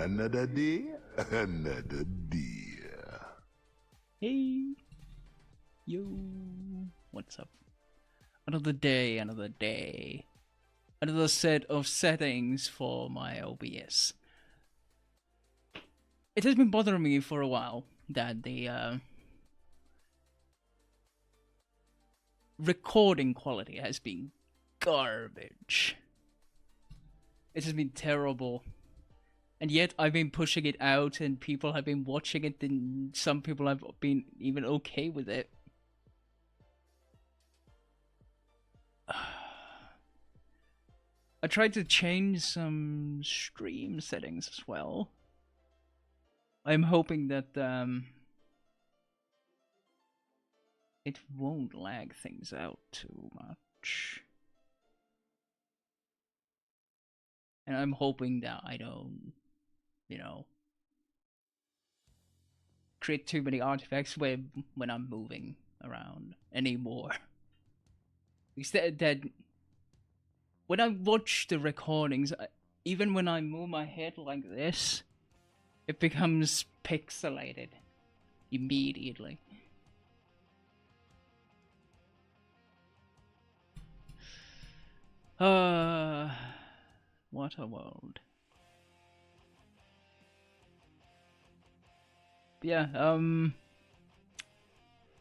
Another day, another deal. Hey, yo, what's up? Another day, another day. Another set of settings for my OBS. It has been bothering me for a while that the recording quality has been garbage. It has been terrible. And yet I've been pushing it out and people have been watching it and some people have been even okay with it. I tried to change some stream settings as well. I'm hoping that it won't lag things out too much. And I'm hoping that I don't, create too many artifacts when I'm moving around anymore. Instead that when I watch the recordings, even when I move my head like this, it becomes pixelated immediately. What a world. But yeah,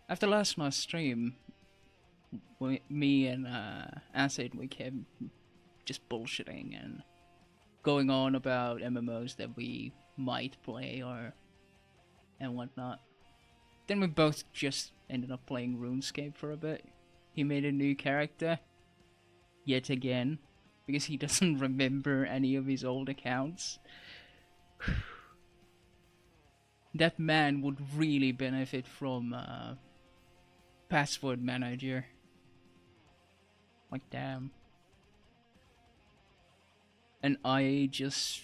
after last night's stream, me and Acid, we kept just bullshitting and going on about MMOs that we might play and whatnot. Then we both just ended up playing RuneScape for a bit. He made a new character, yet again, because he doesn't remember any of his old accounts. That man would really benefit from password manager. Like, damn. And I just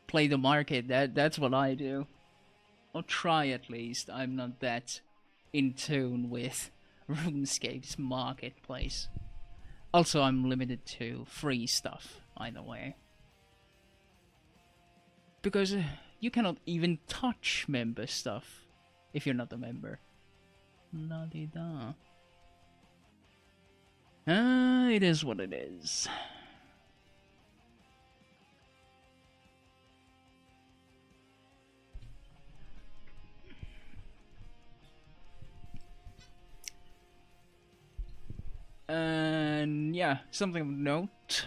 play the market. That's what I do. Or try at least. I'm not that in tune with RuneScape's marketplace. Also, I'm limited to free stuff, either way. Because you cannot even touch member stuff if you're not a member. La-di-da. It is what it is. And yeah, something of note.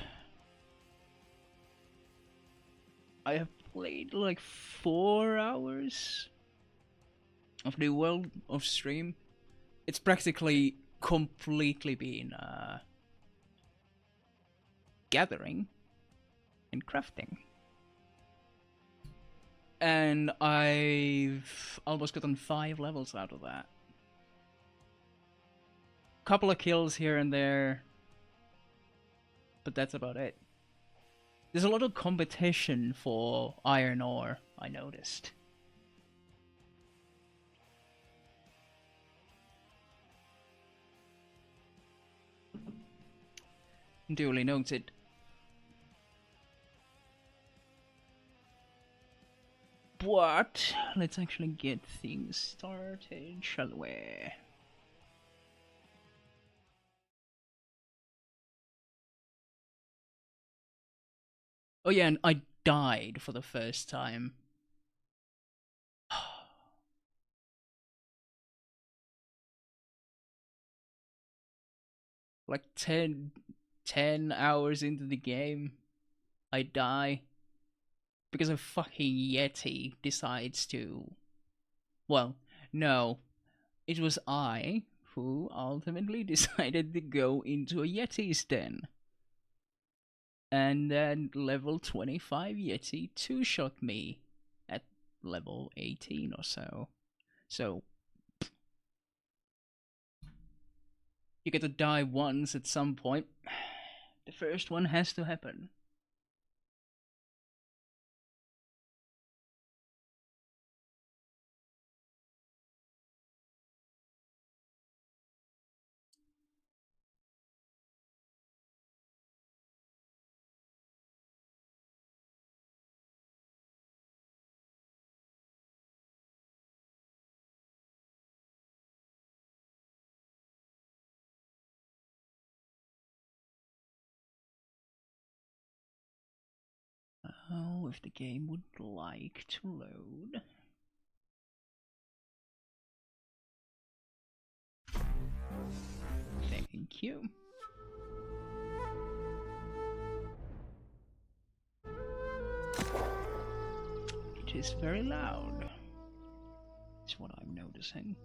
I have played like 4 hours of the World of Stream. It's practically completely been gathering and crafting. And I've almost gotten 5 levels out of that. Couple of kills here and there, but that's about it. There's a lot of competition for iron ore, I noticed. Duly noted. But let's actually get things started, shall we? Oh yeah, and I died for the first time. Like 10 hours into the game, I die because a fucking Yeti decides to... Well, no, it was I who ultimately decided to go into a Yeti's den. And then level 25 Yeti two-shot me at level 18 or so. So, you get to die once at some point. The first one has to happen. Oh, if the game would like to load. Thank you. It is very loud. That's what I'm noticing.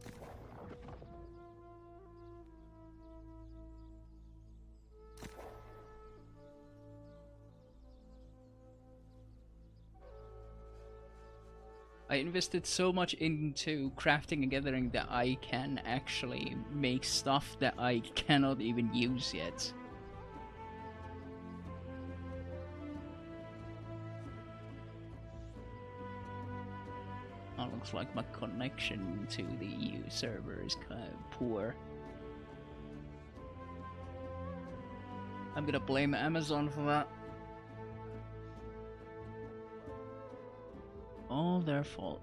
I invested so much into crafting and gathering that I can actually make stuff that I cannot even use yet. Oh, looks like my connection to the EU server is kind of poor. I'm gonna blame Amazon for that. All their fault.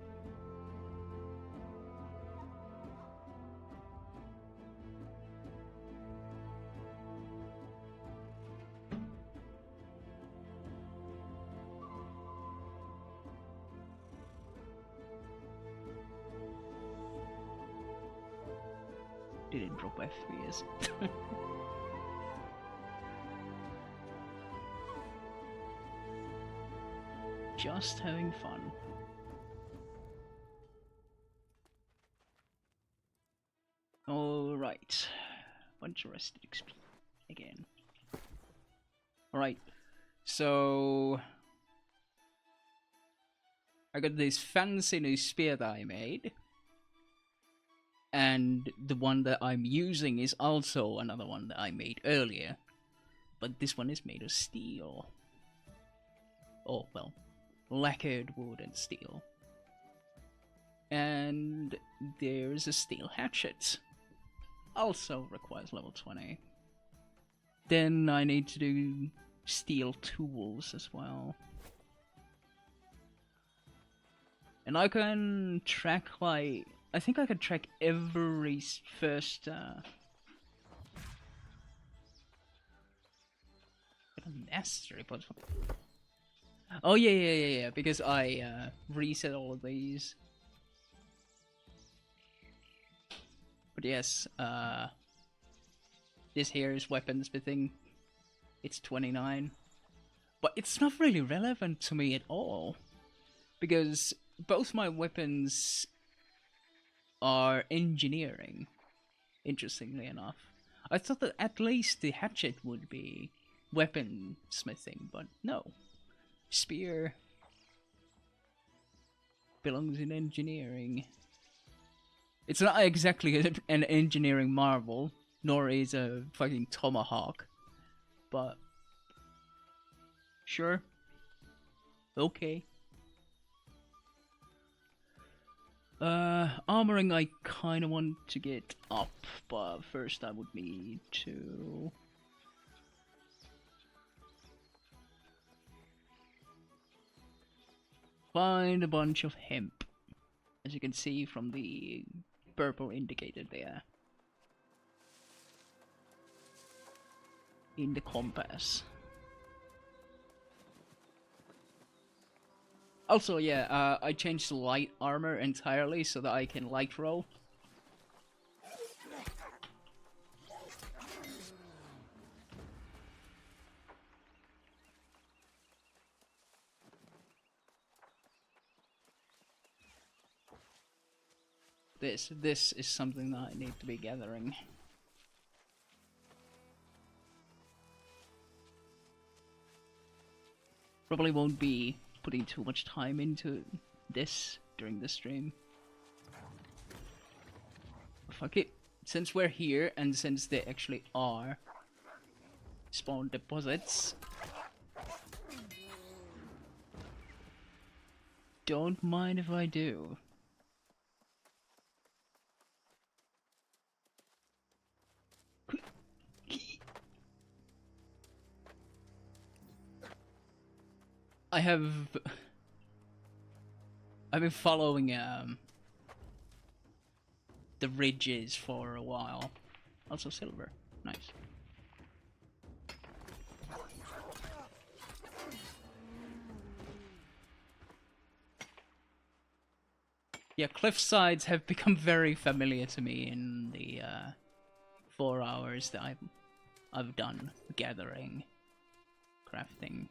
Didn't drop FPS. Just having fun. Alright. Bunch of rested XP again. Alright. So I got this fancy new spear that I made. And the one that I'm using is also another one that I made earlier. But this one is made of steel. Oh, well, lacquered wood and steel. And there's a steel hatchet. Also requires level 20. Then I need to do steel tools as well. And I can track, like, I think I can track every first mastery, but oh yeah, because I reset all of these. But yes, this here is weapon smithing. It's 29, but it's not really relevant to me at all because both my weapons are engineering, interestingly enough. I thought that at least the hatchet would be weapon smithing, but no. Spear belongs in engineering. It's not exactly an engineering marvel, nor is a fucking tomahawk, but sure. Okay. Armoring I kinda want to get up, but first I would need to find a bunch of hemp, as you can see from the purple indicated there in the compass. Also, yeah, I changed the light armor entirely so that I can light roll. This is something that I need to be gathering. Probably won't be putting too much time into this during the stream. Fuck it. Since we're here and since they actually are spawn deposits, don't mind if I do. I've been following the ridges for a while. Also silver. Nice. Yeah, cliff sides have become very familiar to me in the 4 hours that I've done gathering, crafting.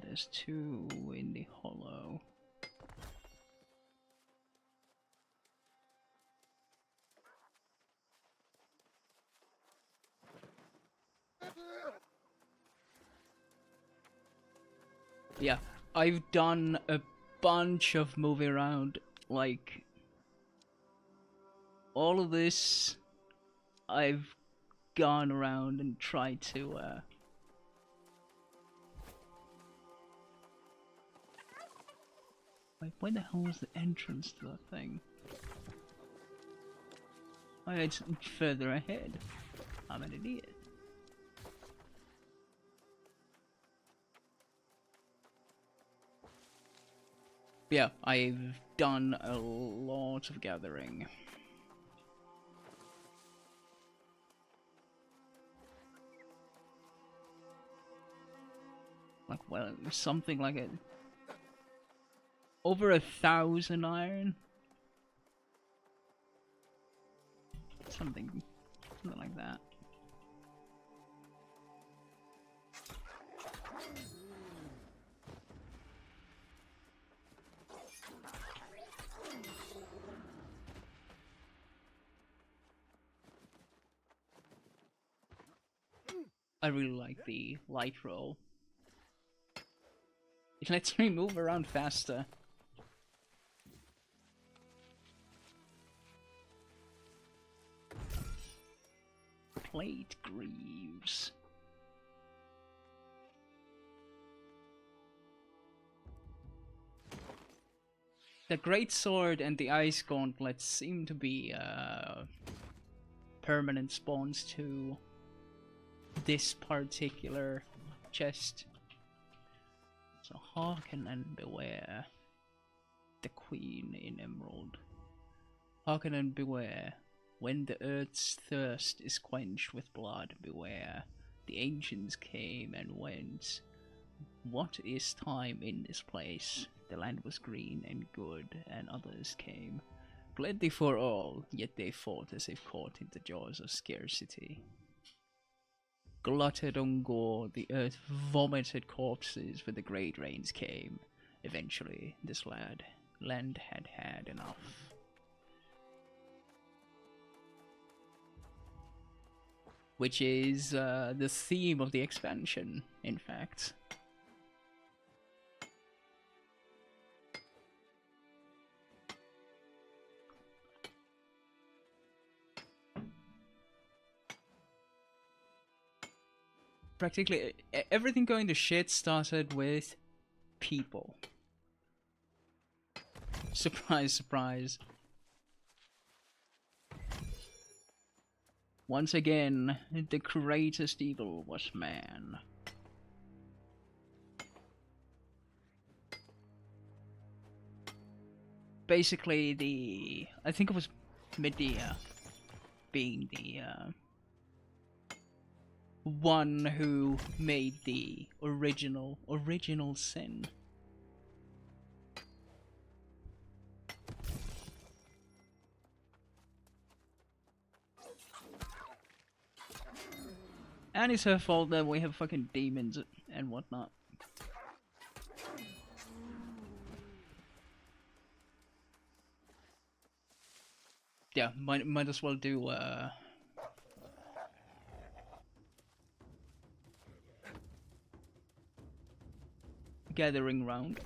There's 2 in the hollow. Yeah, I've done a bunch of moving around, like all of this. I've gone around and tried to wait, where the hell is the entrance to that thing? Oh, it's further ahead. I'm an idiot. Yeah, I've done a lot of gathering. Like, well, something like it. Over 1,000 iron? Something like that. I really like the light roll. It lets me move around faster. Plate greaves. The great sword and the ice gauntlet seem to be permanent spawns to this particular chest. So hearken and beware. The Queen in Emerald. Hearken and beware. When the earth's thirst is quenched with blood, beware. The ancients came and went. What is time in this place? The land was green and good, and others came. Plenty for all, yet they fought as if caught in the jaws of scarcity. Glutted on gore, the earth vomited corpses when the great rains came. Eventually, this land had had enough. Which is the theme of the expansion, in fact. Practically everything going to shit started with people. Surprise, surprise. Once again, the greatest evil was man. Basically, I think it was Medea being the one who made the original sin. And it's her fault that we have fucking demons and whatnot. Yeah, might as well do gathering round.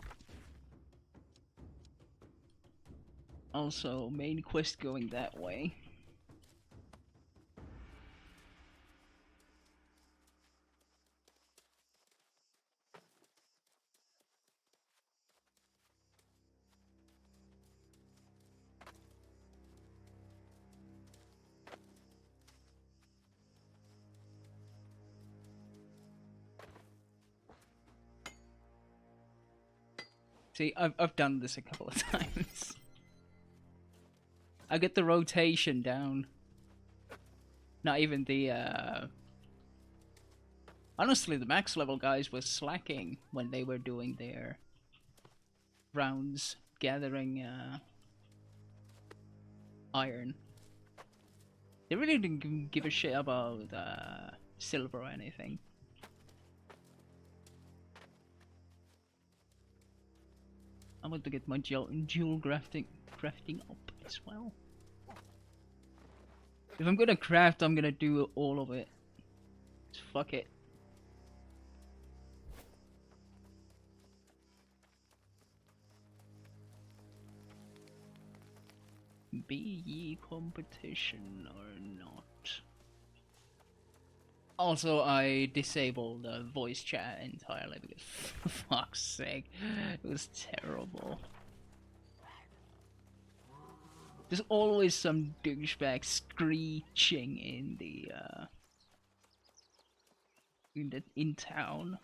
Also, main quest going that way. See, I've done this a couple of times. I get the rotation down. Not even the Honestly, the max level guys were slacking when they were doing their rounds, gathering iron. They really didn't give a shit about silver or anything. I want to get my jewel crafting up as well. If I'm gonna craft, I'm gonna do all of it. Just fuck it. Be ye competition or not? Also, I disabled the voice chat entirely because, for fuck's sake, it was terrible. There's always some douchebag screeching in town.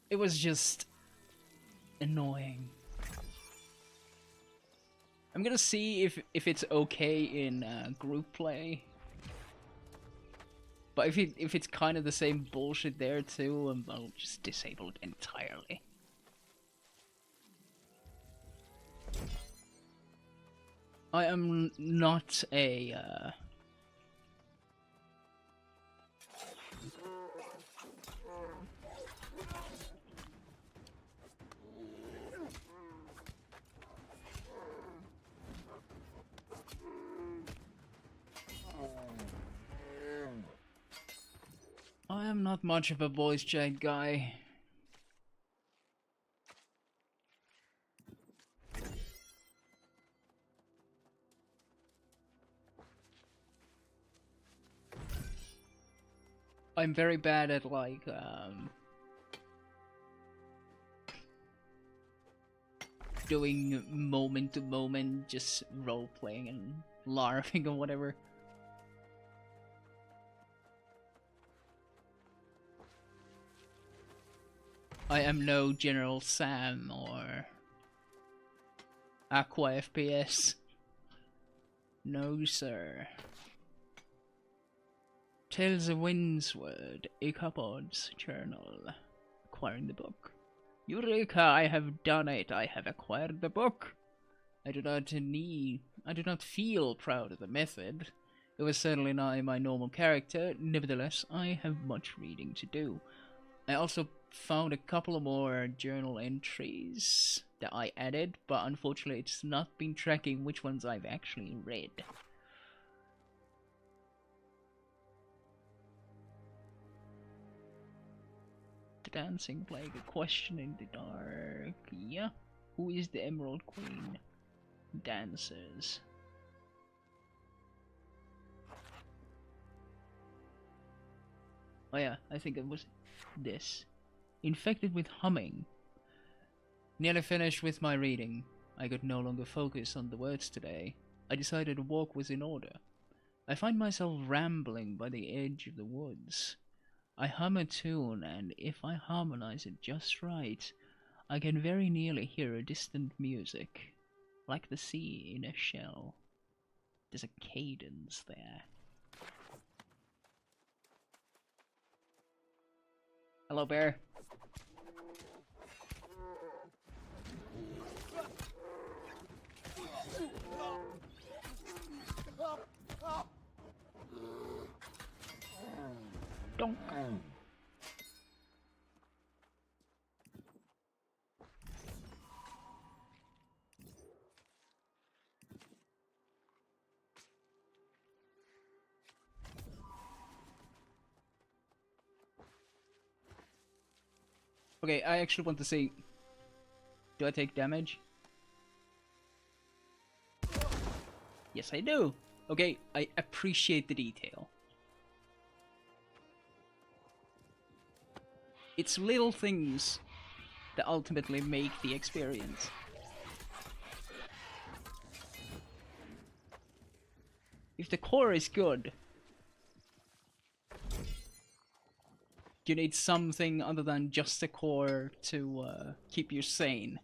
It was just annoying. I'm gonna see if it's okay in group play, but if it's kind of the same bullshit there too, I'll just disable it entirely. I am not a I am not much of a voice chat guy. I'm very bad at like doing moment to moment, just role playing and larping or whatever. I am no General Sam or Aqua FPS. No, sir. Tales of Windsward, Ichabod's Journal. Acquiring the book. Eureka! I have done it! I have acquired the book! I do not feel proud of the method. It was certainly not in my normal character, nevertheless, I have much reading to do. I also found a couple of more journal entries that I added, but unfortunately it's not been tracking which ones I've actually read. The dancing plague, a question in the dark. Yeah. Who is the Emerald Queen? Dancers. Oh yeah, I think it was this. Infected with humming. Nearly finished with my reading. I could no longer focus on the words today. I decided a walk was in order. I find myself rambling by the edge of the woods. I hum a tune, and if I harmonize it just right, I can very nearly hear a distant music, like the sea in a shell. There's a cadence there. Hello, bear. Donk. Okay, I actually want to see. Do I take damage? Yes, I do. Okay, I appreciate the detail. It's little things that ultimately make the experience. If the core is good, you need something other than just the core to keep you sane.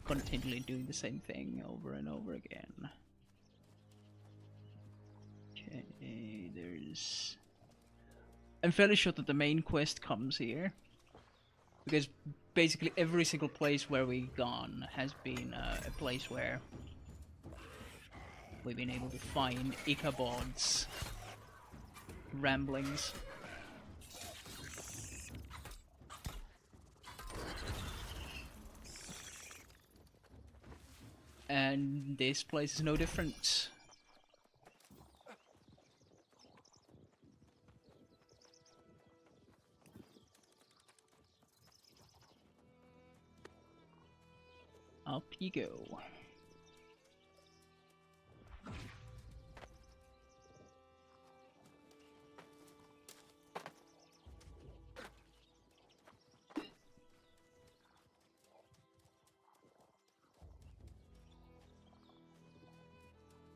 Continually doing the same thing over and over again. Okay, there's... I'm fairly sure that the main quest comes here. Because basically every single place where we've gone has been a place where we've been able to find Ichabod's ramblings. And this place is no different. Up you go.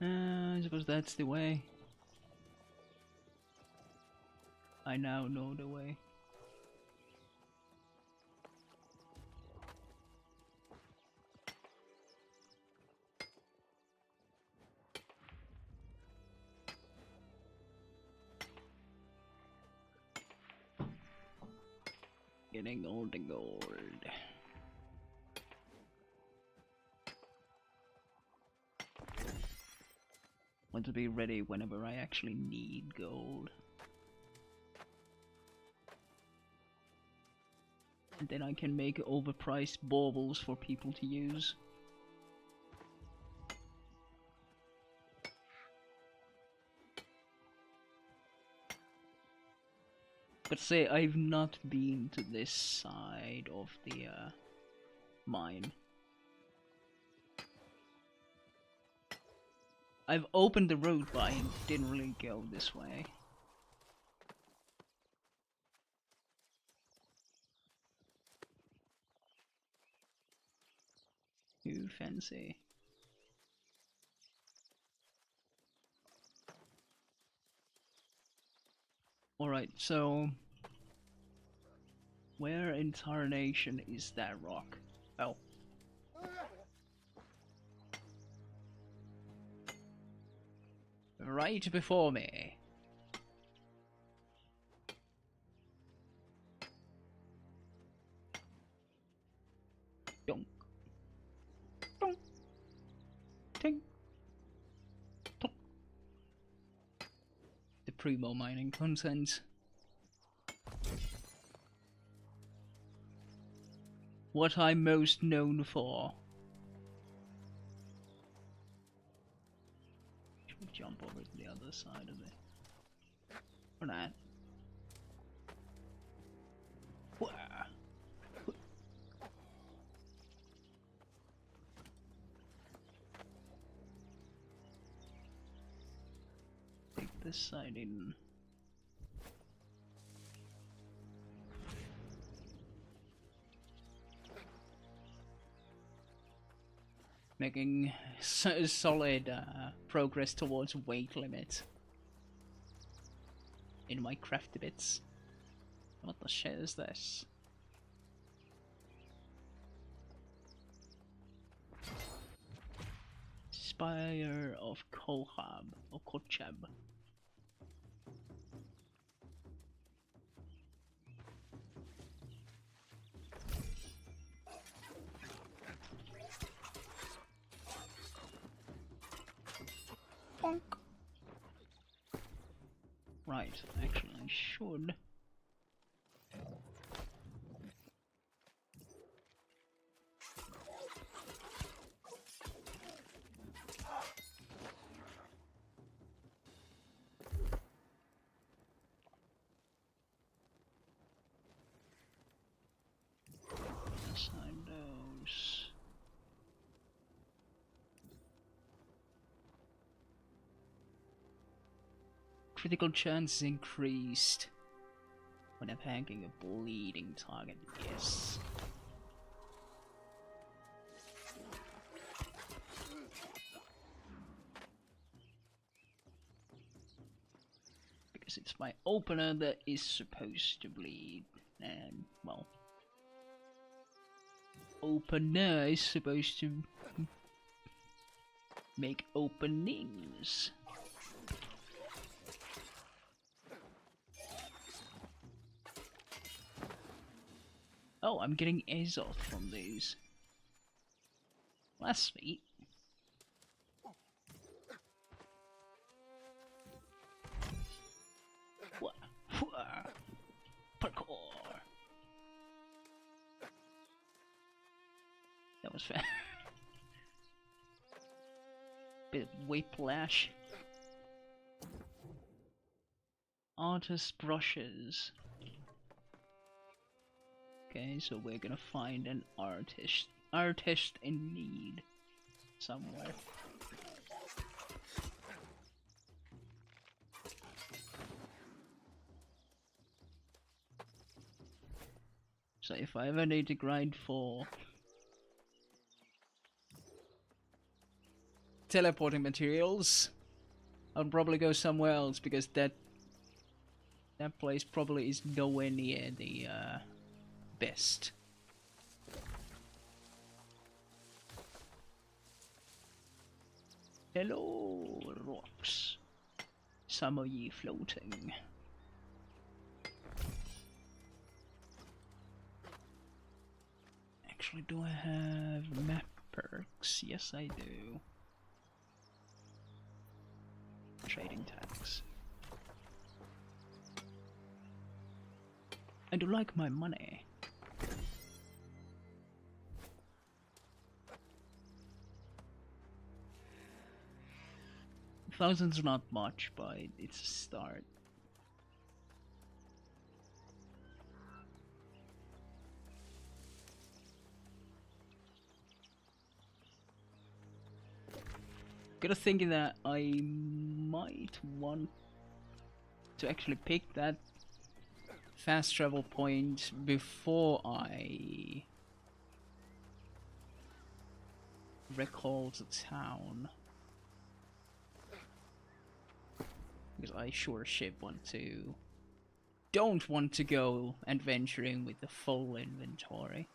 I suppose that's the way. I now know the way. Getting all the gold. Want to be ready whenever I actually need gold. And then I can make overpriced baubles for people to use. But say, I've not been to this side of the mine. I've opened the road, but I didn't really go this way. Too fancy. Alright, so... where in tarnation is that rock? Oh. Right before me. Donk. Donk. Ting. Tok. The primo mining content. What I'm most known for. Jump over to the other side of it. Or not. Take this side in. Making solid progress towards weight limit in my crafty bits. What the shit is this? Spire of Kochab or Kochab. Bonk. Right, actually I should. Assign those. Critical chance increased when attacking a bleeding target. Yes. Because it's my opener that is supposed to bleed, and well, opener is supposed to make openings. Oh, I'm getting Azoth from these. Well, that's sweet. Parkour. That was fair. Bit of whiplash. Artist brushes. Okay, so we're gonna find an artist in need somewhere. So if I ever need to grind for teleporting materials, I'll probably go somewhere else because that place probably is nowhere near the best. Hello, rocks. Some of ye floating. Actually, do I have map perks? Yes, I do. Trading tax. I do like my money. Thousand's not much, but it's a start. Gotta think that I might want to actually pick that fast travel point before I recall the town. Because I sure shit don't want to go adventuring with the full inventory.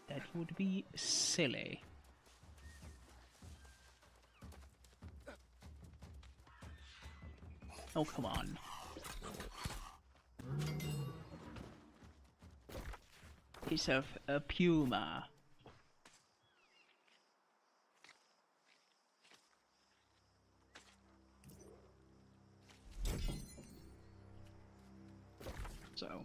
That would be silly. Oh, come on. Piece of a puma. So.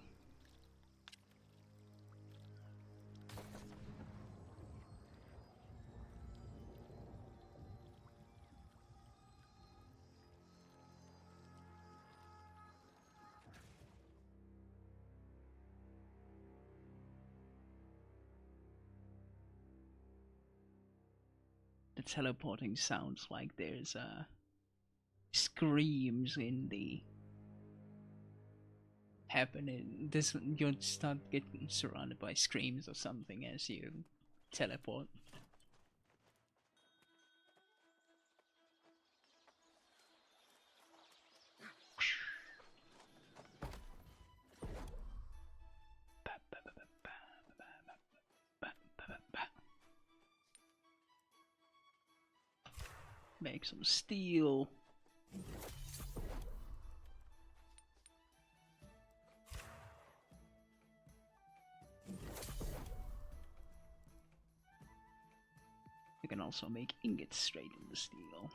The teleporting sounds like there's screams in the happening. This you'll start getting surrounded by screams or something as you teleport. Make some steel. You can also make ingots straight in the steel.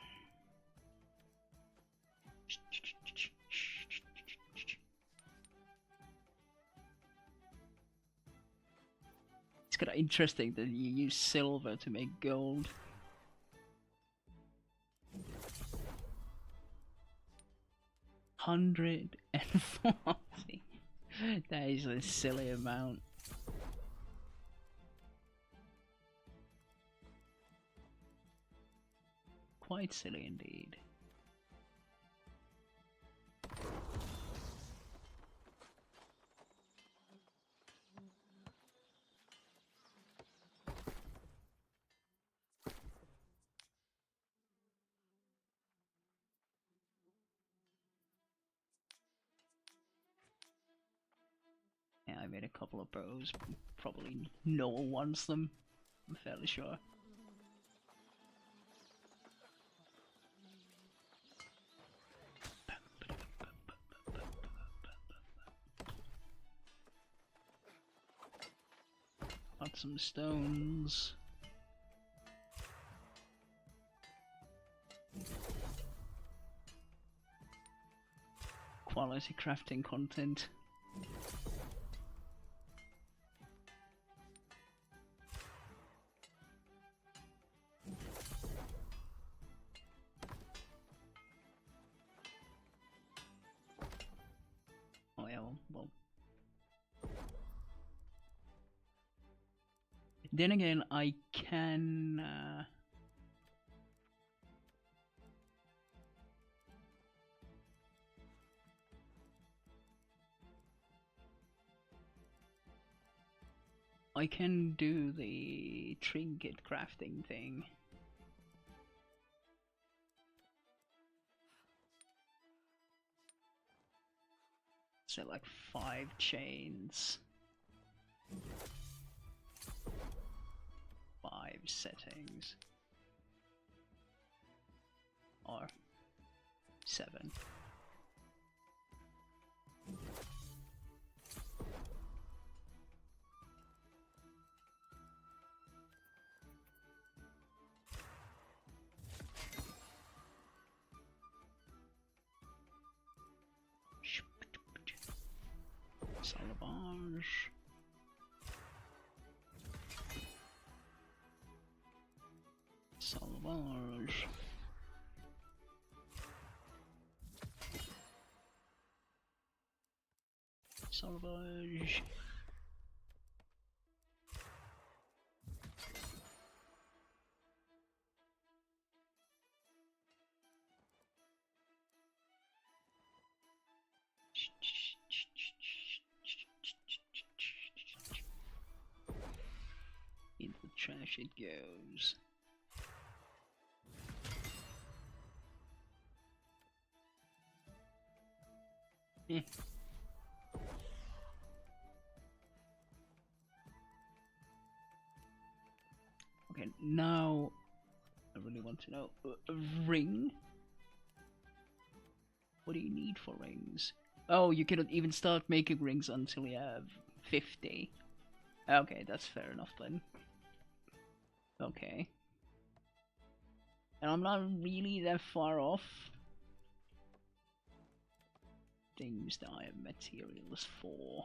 It's kind of interesting that you use silver to make gold. $140. That is a silly amount. Quite silly indeed. Yeah, I made a couple of bows. Probably no one wants them. I'm fairly sure. got some stones. Quality crafting content. Oh yeah, well. Then again, I can... I can do the trinket crafting thing. So like 5 chains. 5 settings. Or 7. Salvage. Salvage. Salvage. Into the trash it goes. Okay, now I really want to know a ring. What do you need for rings? Oh, you cannot even start making rings until you have 50. Okay, that's fair enough then. Okay. And I'm not really that far off. Things that I have materials for.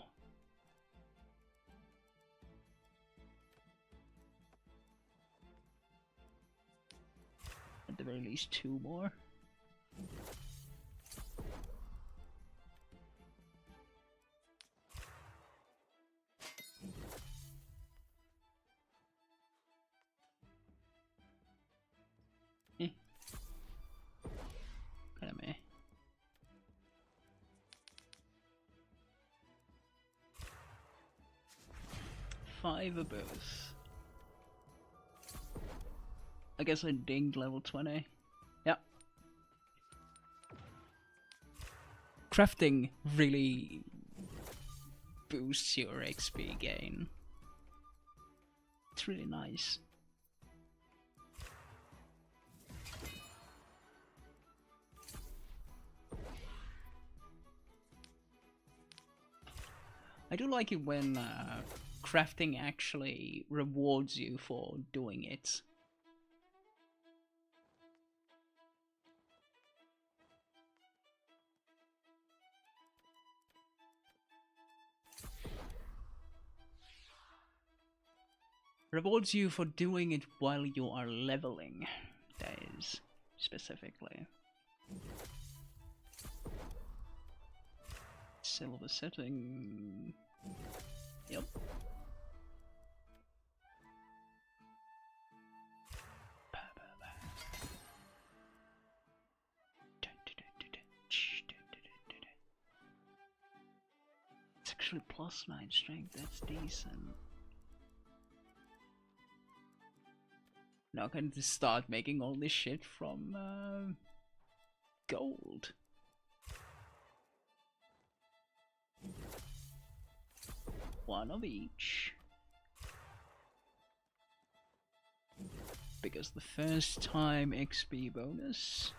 At the very least 2 more. Kind of meh. Five of both. I guess I dinged level 20. Yep. Crafting really boosts your XP gain. It's really nice. I do like it when crafting actually rewards you for doing it. Rewards you for doing it while you are leveling, that is, specifically. Silver setting. Yep. It's actually +9 strength, that's decent. Now I can just start making all this shit from gold. One of each. Because the first time XP bonus.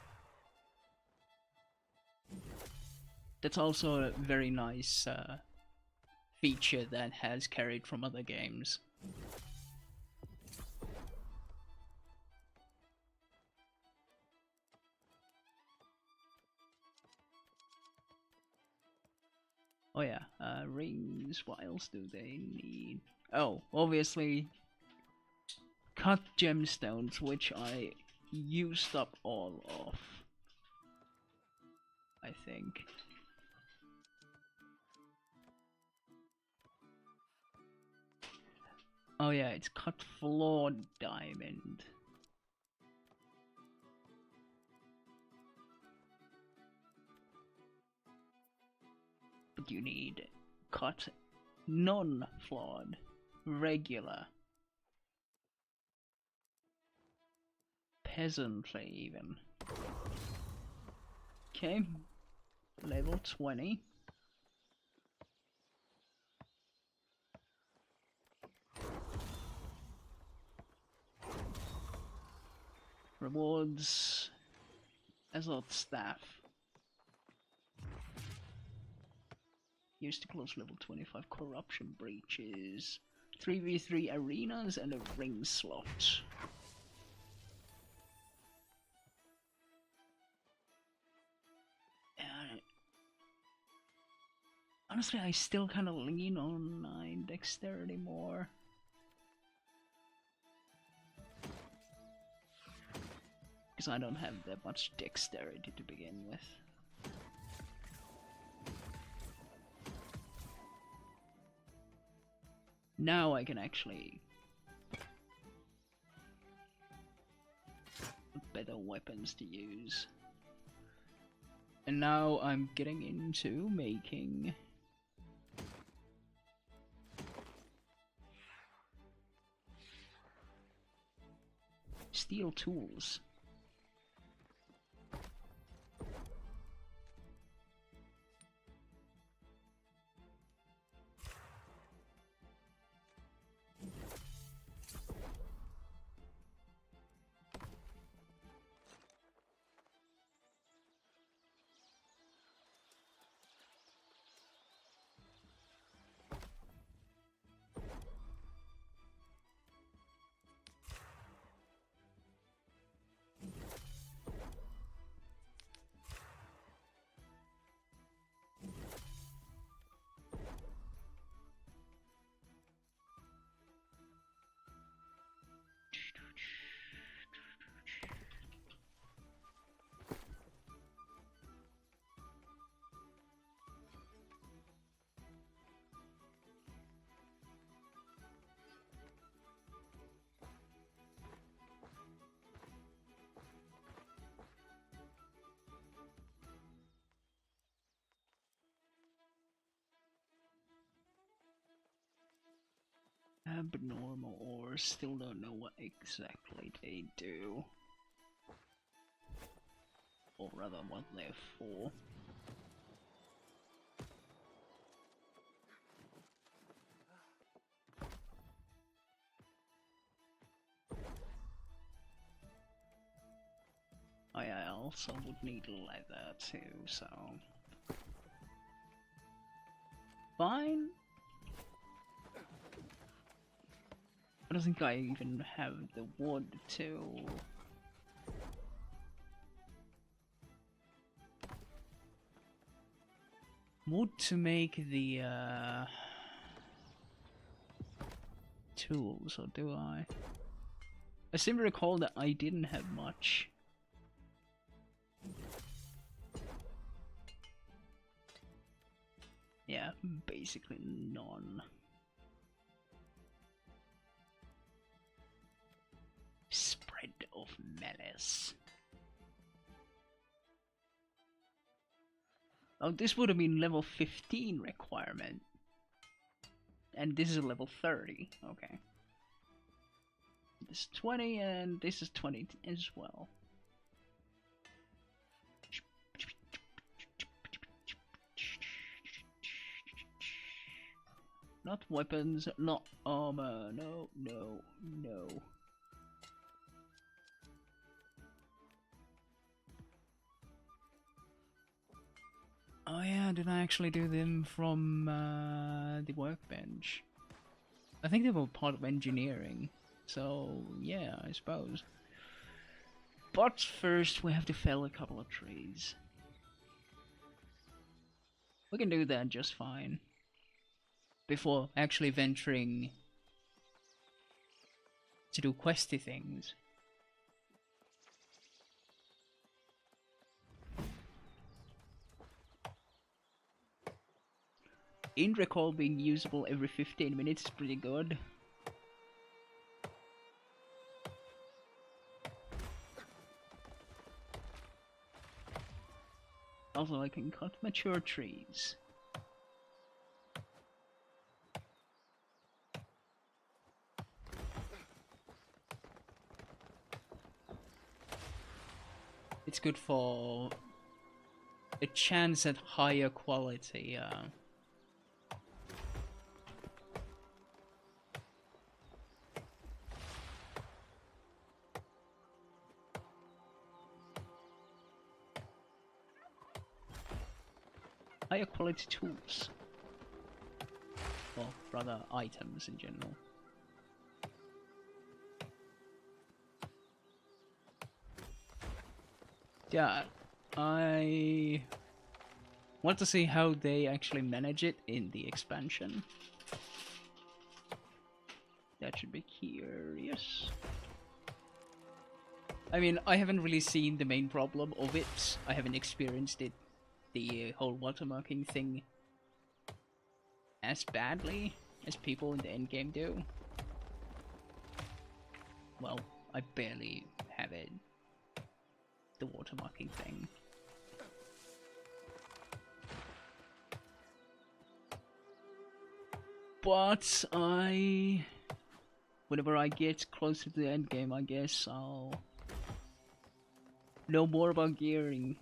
That's also a very nice feature that has carried from other games. Oh yeah, rings. What else do they need? Oh, obviously, cut gemstones, which I used up all of, I think. Oh yeah, it's cut flawed diamond. But you need cut non-flawed, regular, peasantly even. Okay, level 20. Rewards, Azot Staff. Used to close level 25 corruption breaches. 3v3 arenas and a ring slot. Honestly, I still kind of lean on 9 dexterity more. Because I don't have that much dexterity to begin with. Now I can actually better weapons to use. And now I'm getting into making steel tools. Abnormal ores, still don't know what exactly they do. Or rather, what they're for. I also would need leather too, so... Fine. I don't think I even have the wood to... Wood to make the, tools, or do I? I seem to recall that I didn't have much. Yeah, basically none. Spread of malice. Oh, this would have been level 15 requirement. And this is level 30. Okay. This is 20 and this is 20 as well. Not weapons, not armor. No, no, no. Oh yeah, did I actually do them from the workbench? I think they were part of engineering, so yeah, I suppose. But first we have to fell a couple of trees. We can do that just fine. Before actually venturing to do questy things. In recall being usable every 15 minutes is pretty good. Also, I can cut mature trees. It's good for a chance at higher quality. Higher quality tools. Or rather, items in general. Yeah, I want to see how they actually manage it in the expansion. That should be curious. I mean, I haven't really seen the main problem of it. I haven't experienced it, the whole watermarking thing, as badly as people in the endgame do. Well, I barely have it. The watermarking thing. But whenever I get closer to the end game, I guess I'll know more about gearing.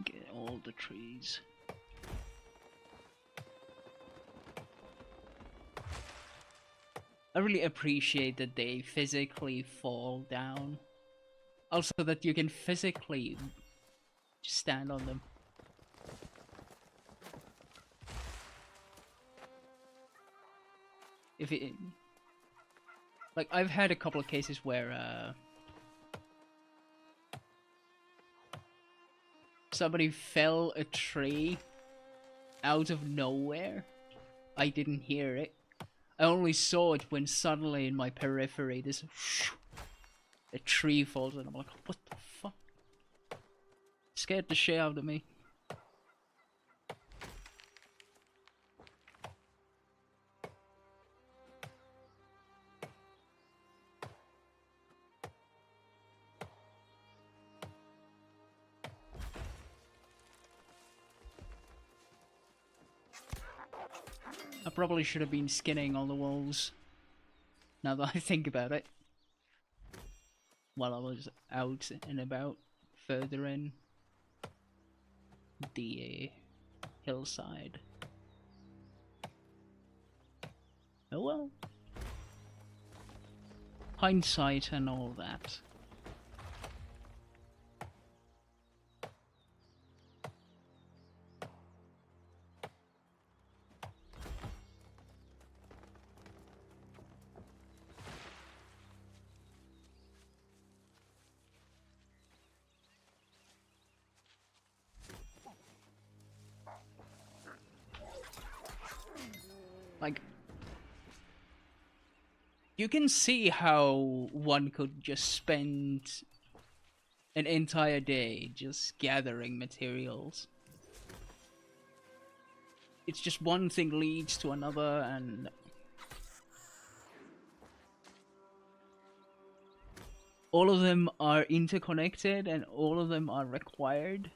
Get all the trees. I really appreciate that they physically fall down. Also that you can physically stand on them. If it... Like, I've had a couple of cases where, somebody fell a tree out of nowhere. I didn't hear it. I only saw it when suddenly in my periphery this a tree falls and I'm like, what the fuck? Scared the shit out of me. I probably should have been skinning all the wolves, now that I think about it, while I was out and about further in the hillside. Oh well. Hindsight and all that. Like, you can see how one could just spend an entire day just gathering materials. It's just one thing leads to another, and all of them are interconnected and all of them are required.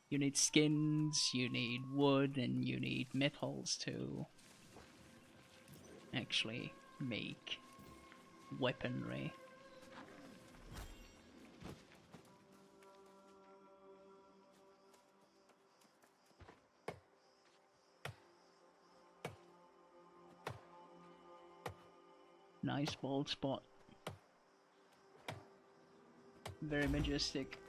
You need skins, you need wood, and you need metals to actually make weaponry. Nice bald spot. Very majestic.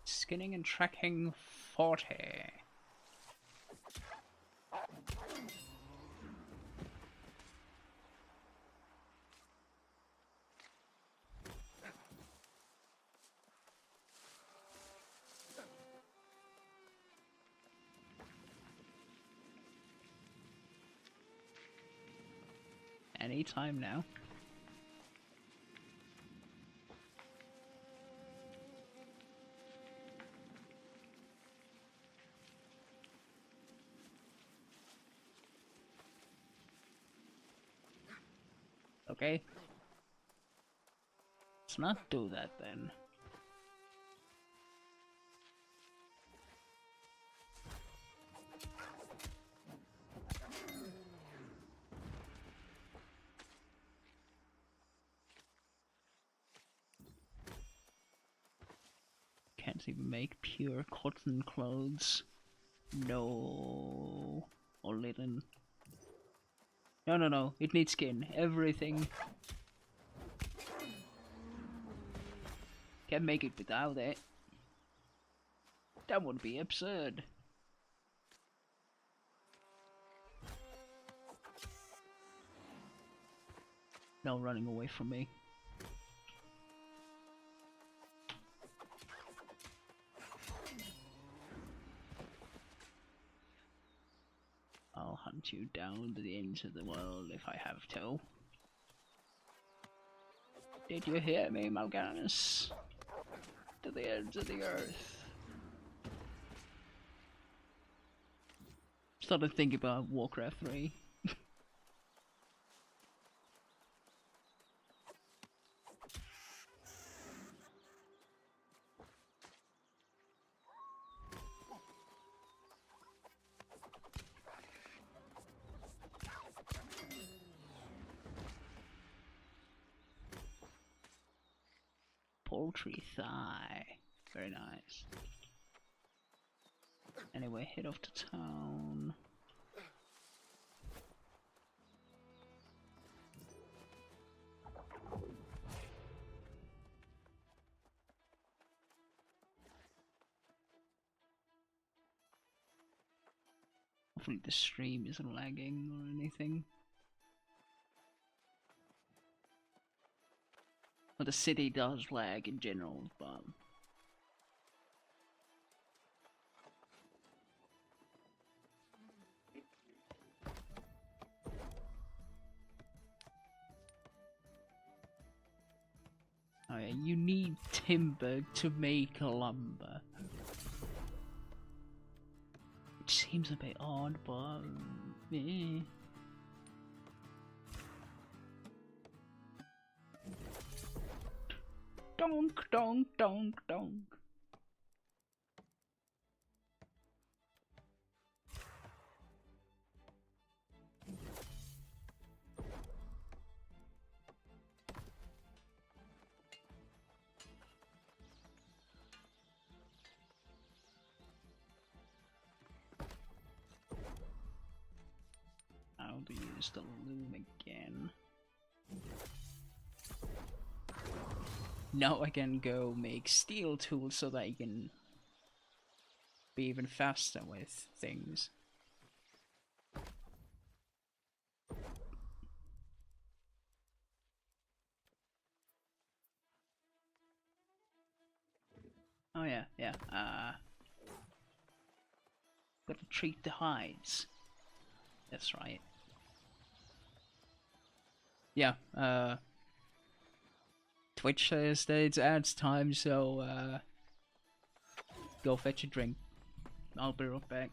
Skinning and tracking 40. Anytime now. Okay. Let's not do that then. Can't even make pure cotton clothes. No. Or linen. No. It needs skin. Everything. Can't make it without it. That would be absurd. No running away from me. I'll hunt you down to the ends of the world if I have to. Did you hear me, Mal'Ganis? To the ends of the earth. Started thinking about Warcraft 3. Poultry thigh. Very nice. Anyway, head off to town. Hopefully the stream isn't lagging or anything. Well, the city does lag in general, but... Oh yeah, you need timber to make lumber. Which seems a bit odd, but... eh. Donk, donk, donk, donk. How to use the loom again. Now I can go make steel tools so that I can be even faster with things. Oh yeah. Gotta treat the hides. That's right. Yeah, Twitch says that it's ads time, so go fetch a drink. I'll be right back.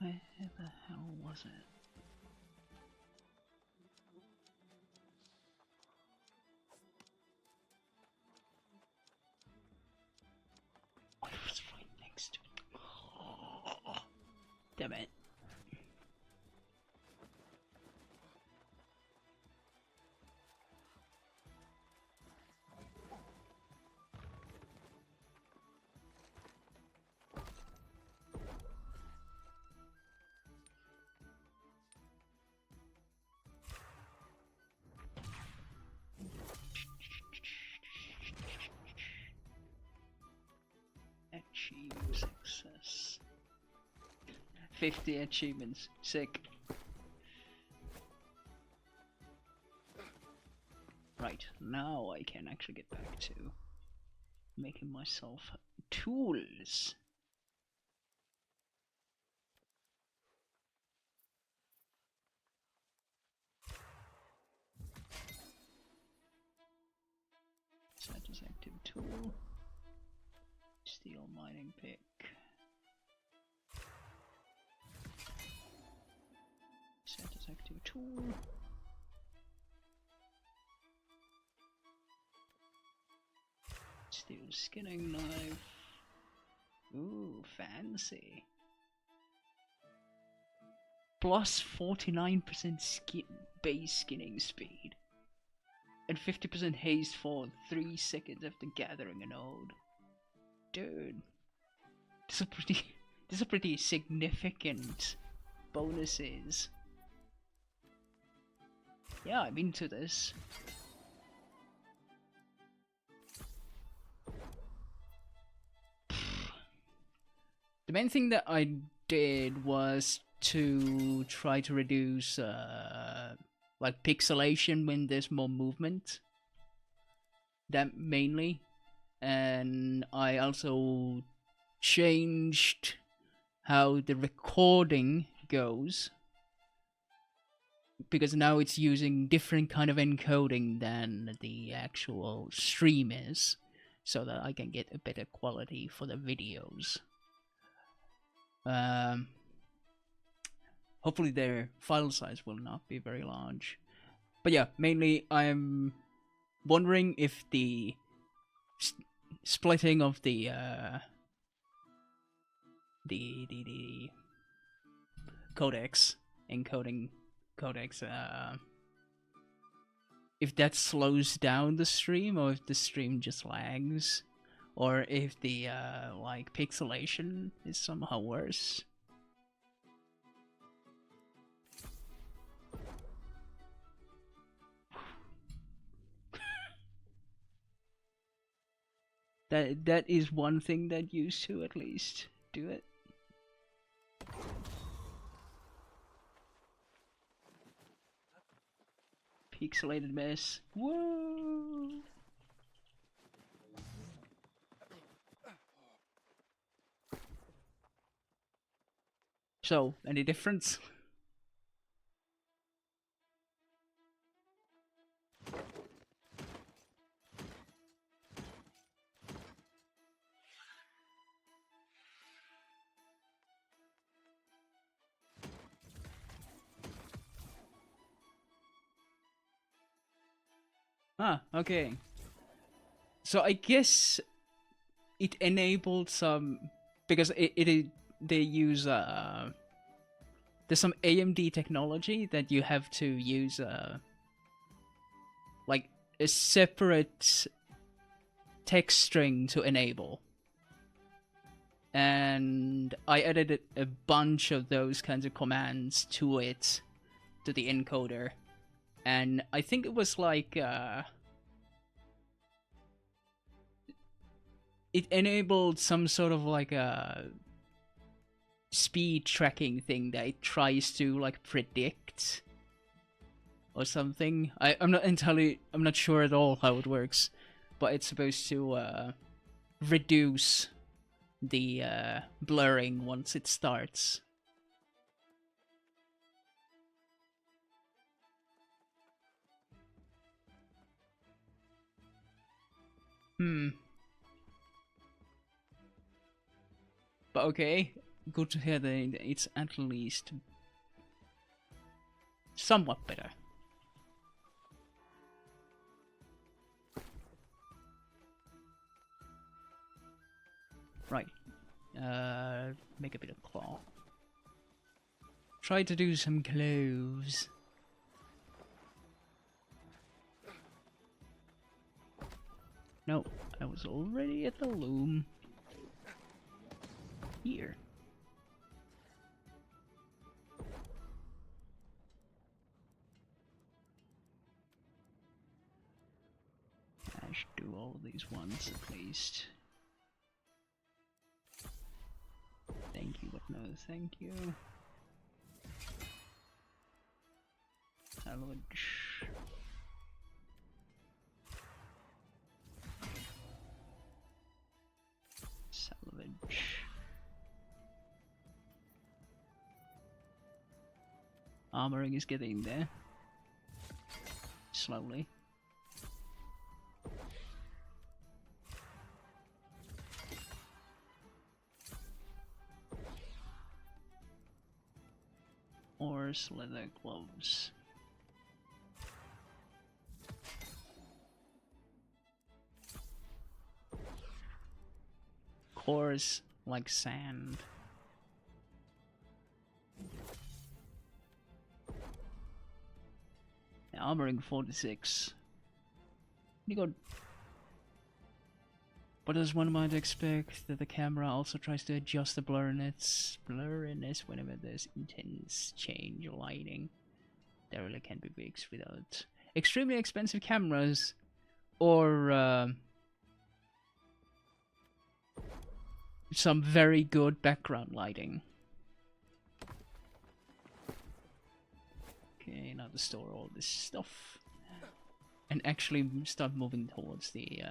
Where the hell was it? Oh, it was right next to it. Oh, damn it. Achieve success. 50 achievements. Sick. Right, now I can actually get back to making myself tools. Set as active tool. Steel mining pick. Set as active tool. Steel skinning knife. Ooh, fancy. Plus 49% base skinning speed. And 50% haste for 3 seconds after gathering a node. Dude. These are pretty significant bonuses. Yeah, I'm into this. The main thing that I did was to try to reduce like pixelation when there's more movement. That mainly. And I also changed how the recording goes, because now it's using different kind of encoding than the actual stream is, so that I can get a better quality for the videos. Hopefully their file size will not be very large. But yeah, mainly I'm wondering if the splitting of the codecs, encoding codecs, if that slows down the stream, or if the stream just lags, or if the like pixelation is somehow worse. That is one thing that used to at least do it. Pixelated mess. Whoa! So, any difference? Ah, okay. So I guess it enabled some, because they use there's some AMD technology that you have to use like a separate text string to enable. And I added a bunch of those kinds of commands to it, to the encoder. And I think it was like it enabled some sort of like a speed tracking thing that it tries to like predict or something. I'm not sure at all how it works, but it's supposed to reduce the blurring once it starts. But okay, good to hear that it's at least somewhat better. Right. Make a bit of cloth. Try to do some clothes. No, I was already at the loom. Here. I should do all of these once at least. Thank you, but no thank you. Salvage. Salvage. Armoring is getting there. Slowly. Horse leather gloves. Coarse like sand. Armoring 46. You got. But as one might expect, that the camera also tries to adjust the blurriness whenever there's intense change of lighting. There really can be weeks without extremely expensive cameras or some very good background lighting. Okay, now to store all this stuff and actually start moving towards the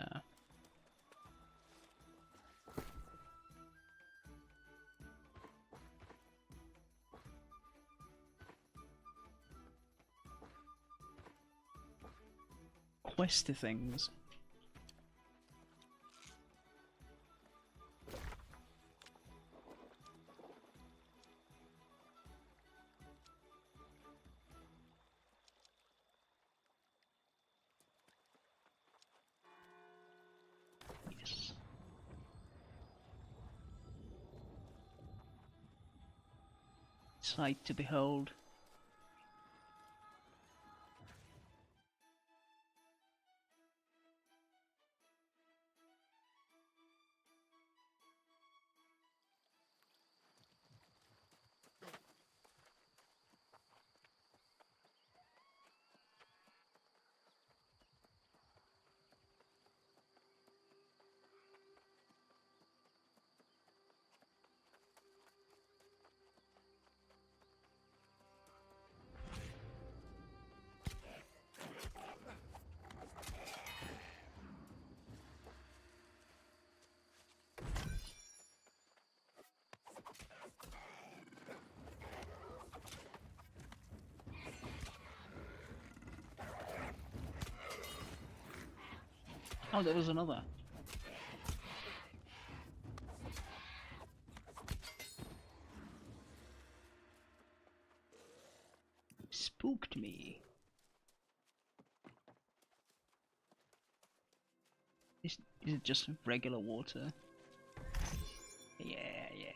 quest things. Yes. Sight to behold. Oh, there was another. Spooked me. Is it just regular water? Yeah, yeah.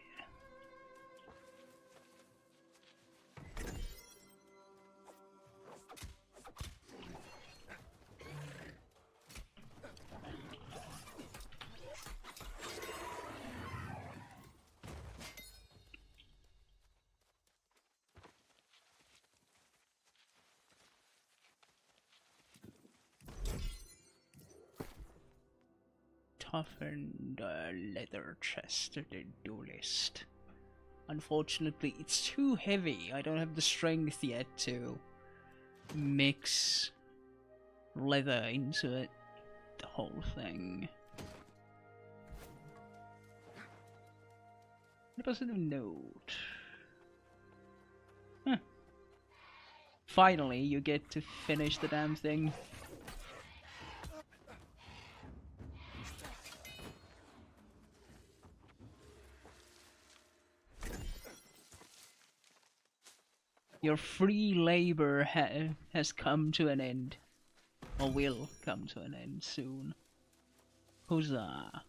Toughened leather chest to the duelist. Unfortunately, it's too heavy. I don't have the strength yet to mix leather into it. The whole thing. Positive note. Huh. Finally, you get to finish the damn thing. Your free labor has come to an end. Or will come to an end soon. Huzzah.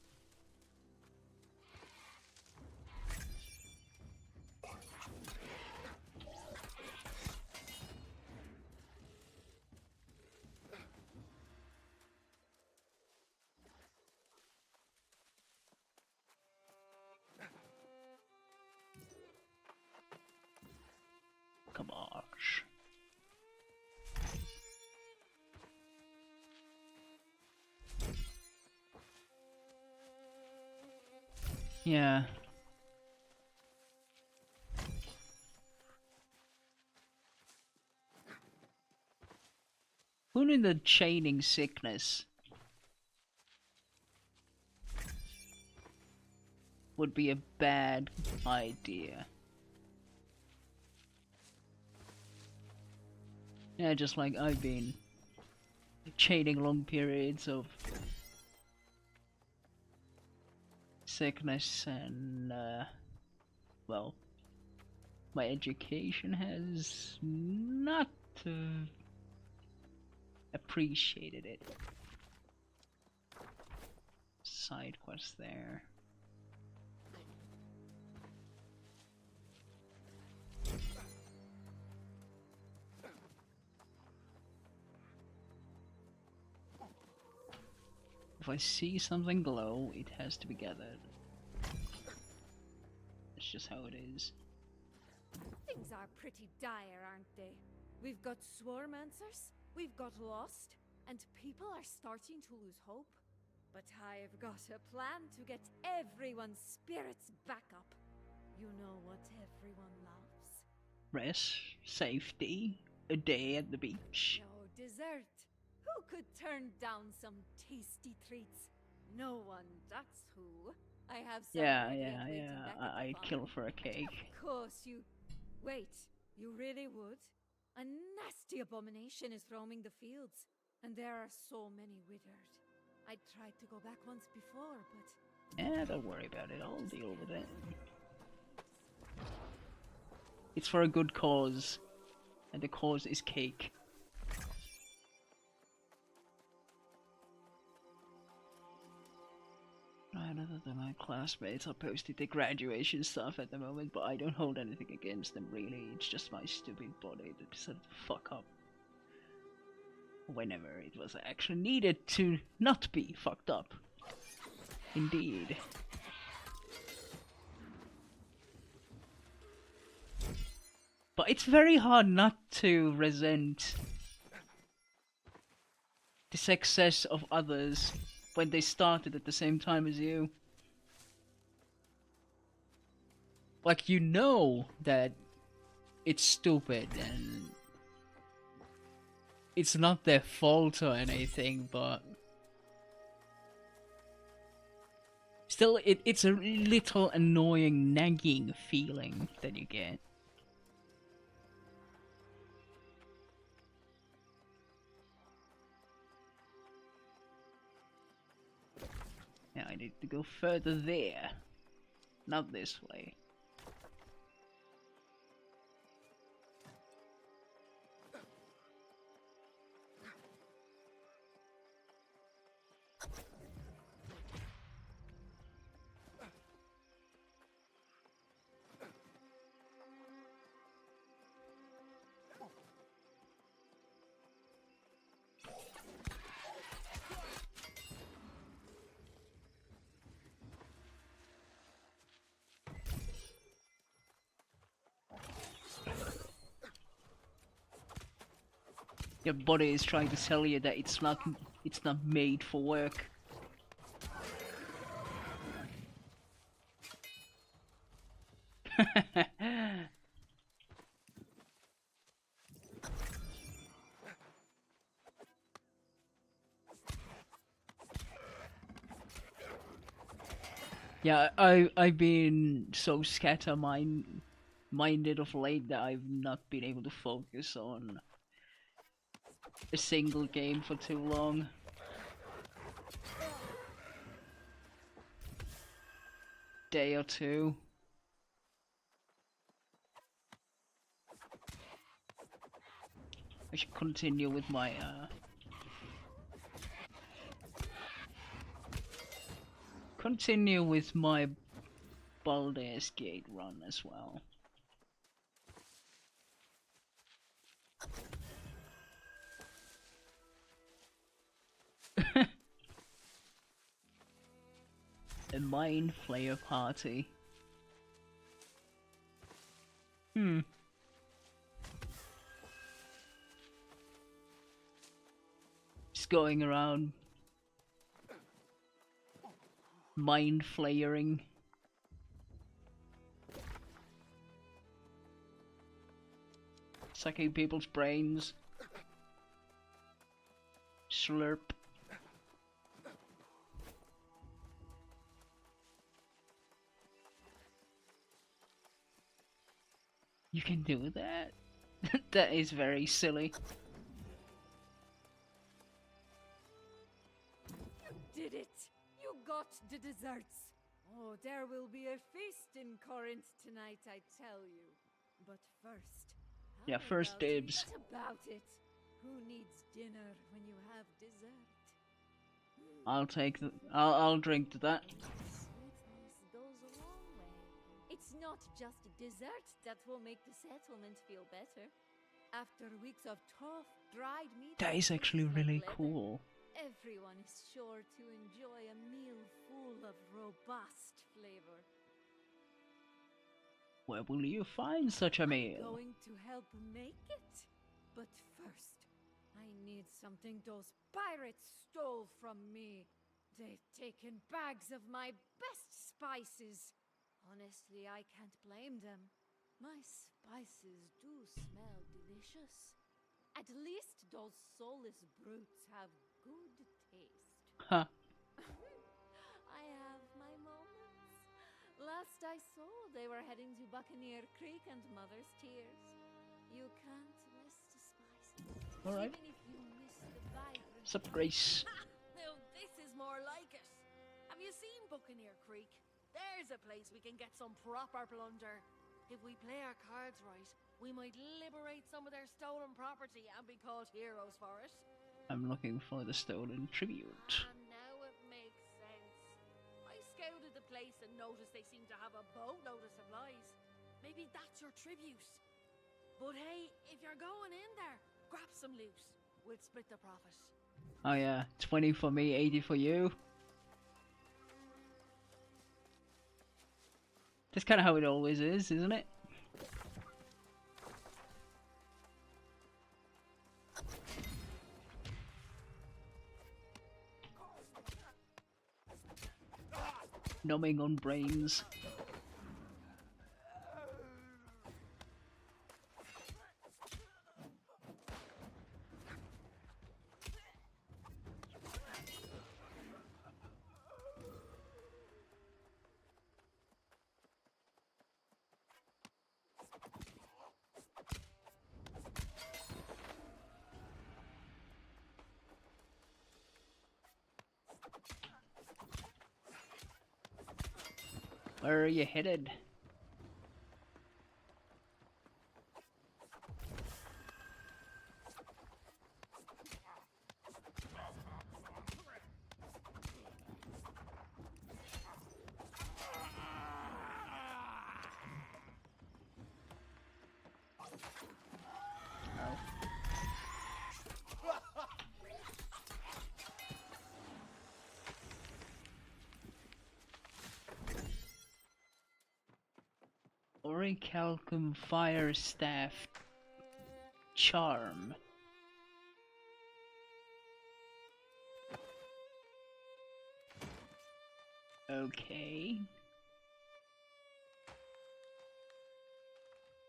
Come on. Yeah. Who knew the chaining sickness would be a bad idea? Yeah, just like I've been chaining long periods of sickness and, well, my education has not appreciated it. Side quest there. If I see something glow, it has to be gathered. That's just how it is. Things are pretty dire, aren't they? We've got swarmancers, we've got lost, and people are starting to lose hope. But I've got a plan to get everyone's spirits back up. You know what everyone loves? Rest, safety, a day at the beach. No dessert. Who could turn down some tasty treats? No one, that's who. I have some waiting back at the I'd farm. kill for a cake. Of course you... Wait, you really would? A nasty abomination is roaming the fields, and there are so many withered. I tried to go back once before, but... Yeah, don't worry about it, I'll deal with it. It's for a good cause, and the cause is cake. Other than my classmates are posting their graduation stuff at the moment, but I don't hold anything against them really, it's just my stupid body that decided to fuck up whenever it was actually needed to not be fucked up. Indeed. But it's very hard not to resent the success of others when they started at the same time as you. Like, you know that it's stupid and it's not their fault or anything, but still it's a little annoying nagging feeling that you get. Now I need to go further there, not this way. Your body is trying to tell you that it's not made for work. Yeah, I've been so minded of late that I've not been able to focus on a single game for too long. Day or two. I should continue with my Baldur's Gate run as well. A Mind Flayer party. Just going around mind flayering. Sucking people's brains. Slurp. You can do that? That is very silly. You did it! You got the desserts! Oh, there will be a feast in Corinth tonight, I tell you. But first... Yeah, first dibs. What about it? Who needs dinner when you have dessert? I'll drink to that. Sweetness goes a long way. It's not just dessert that will make the settlement feel better. After weeks of tough, dried meat... That is actually really cool. Everyone is sure to enjoy a meal full of robust flavor. Where will you find such a meal? Going to help make it? But first, I need something those pirates stole from me. They've taken bags of my best spices. Honestly, I can't blame them. My spices do smell delicious. At least those soulless brutes have good taste. Huh. I have my moments. Last I saw, they were heading to Buccaneer Creek and Mother's Tears. You can't miss the spices. Alright. Even if you miss the vibrant. What's up, Grace? Now this is more like it. Have you seen Buccaneer Creek? There's a place we can get some proper plunder. If we play our cards right, we might liberate some of their stolen property and be called heroes for it. I'm looking for the stolen tribute. And now it makes sense. I scouted the place and noticed they seem to have a boatload of supplies. Maybe that's your tribute. But hey, if you're going in there, grab some loot. We'll split the profit. Oh yeah, 20 for me, 80 for you. That's kind of how it always is, isn't it? Numbing on brains. Where are you headed? Orichalcum Fire Staff Charm. Okay.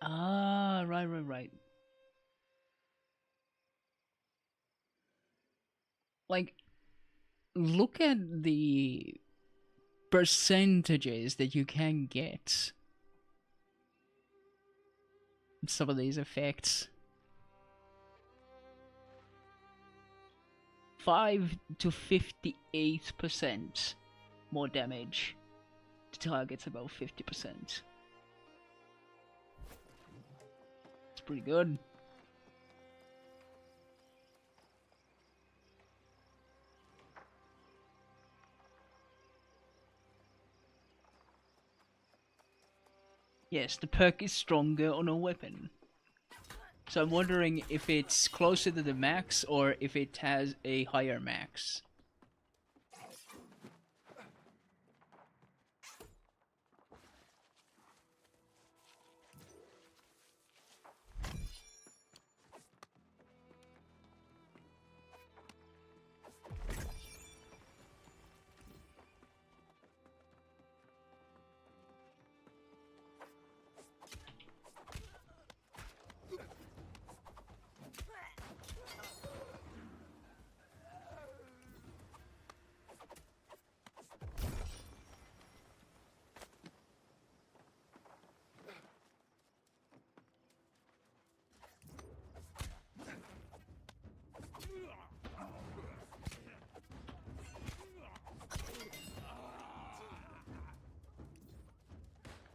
Ah, right. Like, look at the percentages that you can get. Some of these effects. 5 to 58% more damage to targets about 50%. It's pretty good. Yes, the perk is stronger on a weapon. So I'm wondering if it's closer to the max or if it has a higher max.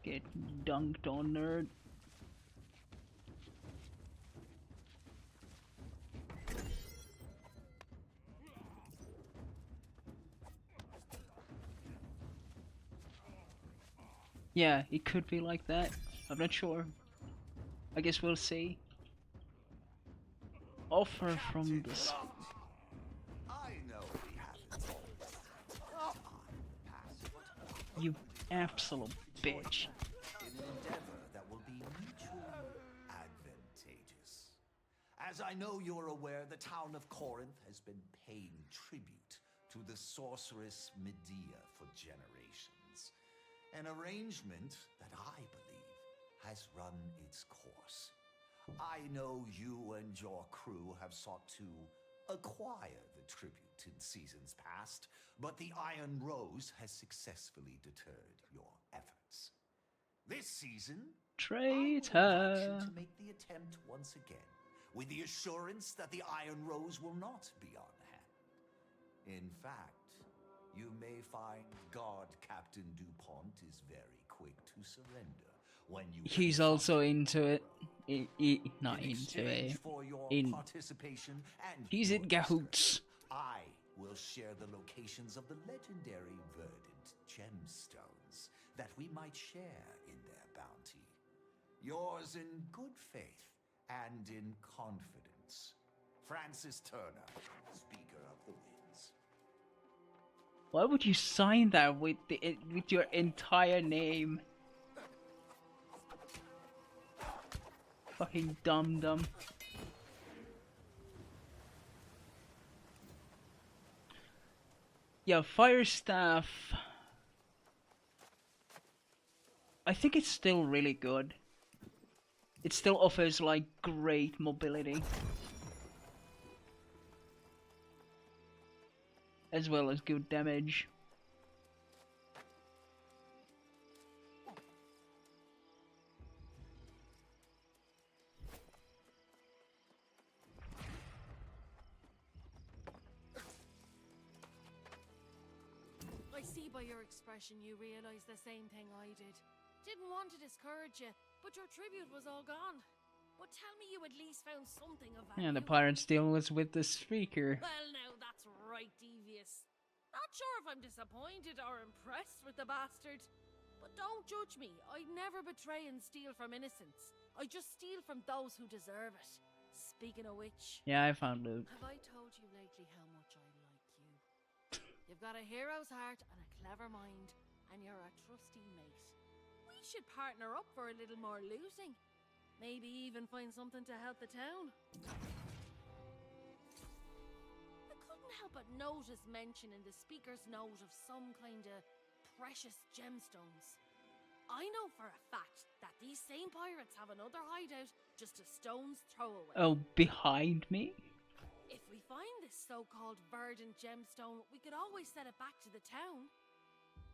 Get dunked on, nerd. Yeah, it could be like that. I'm not sure. I guess we'll see. Offer from this. I know we have it all. You absolute bitch. In an endeavor that will be mutually advantageous. As I know you're aware, the town of Corinth has been paying tribute to the sorceress Medea for generations. An arrangement that I believe has run its course. I know you and your crew have sought to acquire the tribute in seasons past, but the Iron Rose has successfully deterred your efforts. This season, I would invite you Traitor. to make the attempt once again, with the assurance that the Iron Rose will not be on hand. In fact, you may find Guard Captain DuPont is very quick to surrender when you... He's also into it. Not In into exchange it. for your In participation and he's your in cahoots. I will share the locations of the legendary verdant gemstones that we might share in their bounty. Yours in good faith and in confidence. Francis Turner, Speaker of the Winds. Why would you sign that with your entire name? Fucking dumb. Yeah, Fire Staff. I think it's still really good. It still offers like great mobility. As well as good damage. I see by your expression you realize the same thing I did. Didn't want to discourage you, but your tribute was all gone. But tell me you at least found something of value. Yeah, the pirate's deal was with the Speaker. Well, now that's right devious. Not sure if I'm disappointed or impressed with the bastard. But don't judge me. I'd never betray and steal from innocents. I just steal from those who deserve it. Speaking of which... Yeah, I found loot. Have I told you lately how much I like you? You've got a hero's heart and a clever mind, and you're a trusty mate. We should partner up for a little more looting. Maybe even find something to help the town. I couldn't help but notice mention in the speaker's note of some kind of precious gemstones. I know for a fact that these same pirates have another hideout just a stone's throw away. Oh, behind me? If we find this so-called verdant gemstone, we could always set it back to the town.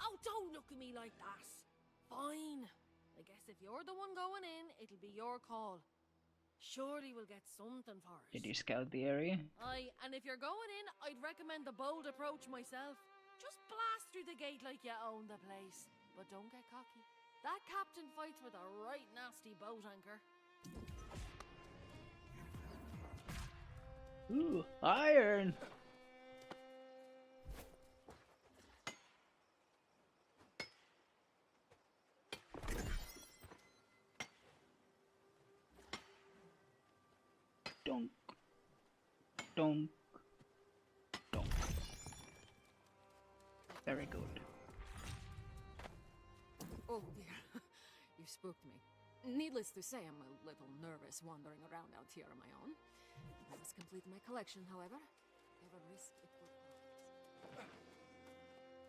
Oh, don't look at me like that. Fine. I guess if you're the one going in, it'll be your call. Surely we'll get something for it. Did you scout the area? Aye, and if you're going in, I'd recommend the bold approach myself. Just blast through the gate like you own the place. But don't get cocky. That captain fights with a right nasty boat anchor. Ooh, iron! Donk. Donk. Donk. Very good. Oh dear, you spooked me. Needless to say, I'm a little nervous wandering around out here on my own. I must complete my collection, however. Every risk it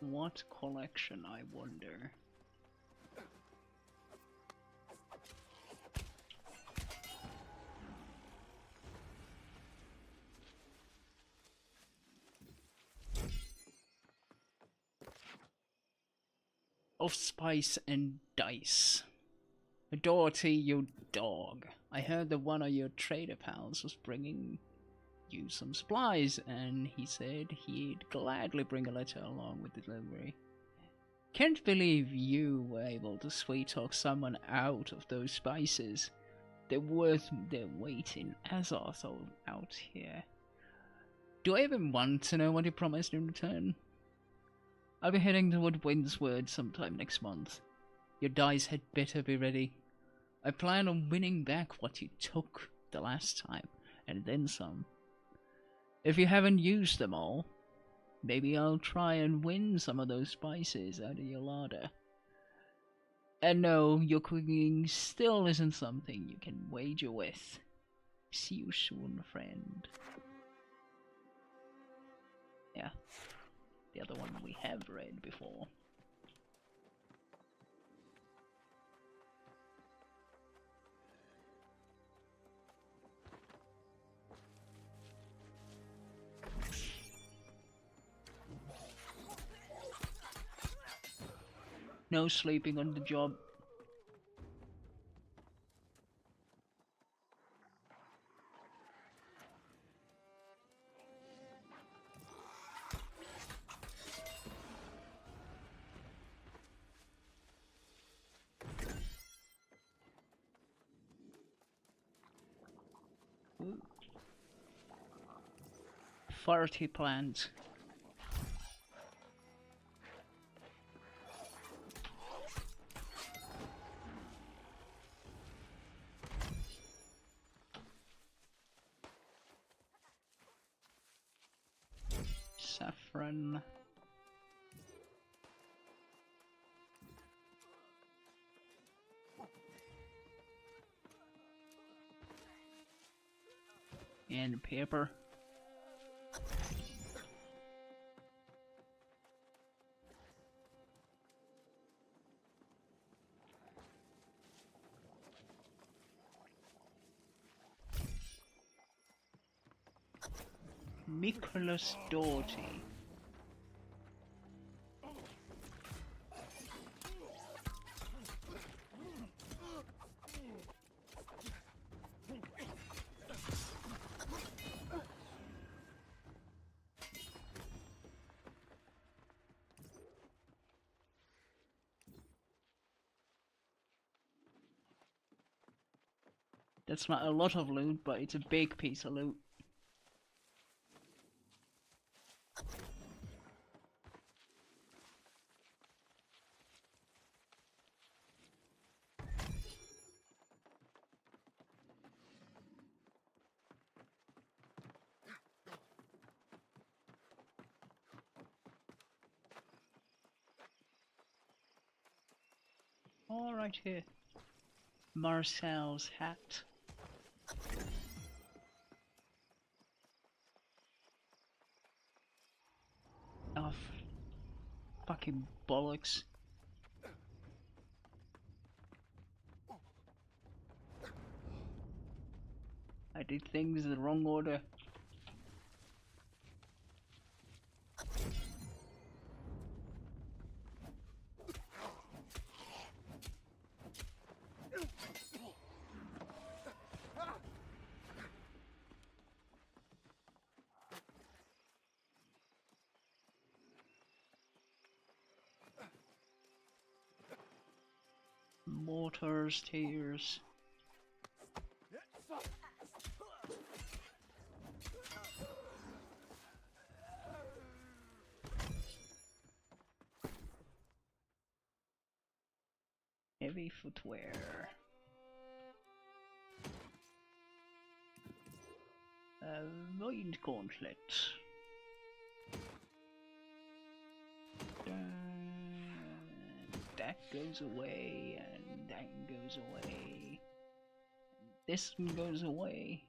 would. What collection, I wonder? Of spice and dice. Dorothy, you dog. I heard that one of your trader pals was bringing you some supplies, and he said he'd gladly bring a letter along with the delivery. Can't believe you were able to sweet-talk someone out of those spices. They're worth their weight in Azoth out here. Do I even want to know what he promised in return? I'll be heading toward Windsward sometime next month. Your dice had better be ready. I plan on winning back what you took the last time, and then some. If you haven't used them all, maybe I'll try and win some of those spices out of your larder. And no, your cooking still isn't something you can wager with. See you soon, friend. Yeah, the other one we have read before. No sleeping on the job. Ooh. 40 plants. Saffron. And paper. Nicholas Doughty. That's not a lot of loot, but it's a big piece of loot. All right here. Marcel's hat. Oh, fucking bollocks. I did things in the wrong order. Mortars, tears. Heavy footwear. Void gauntlet. That goes away, and that goes away. This one goes away.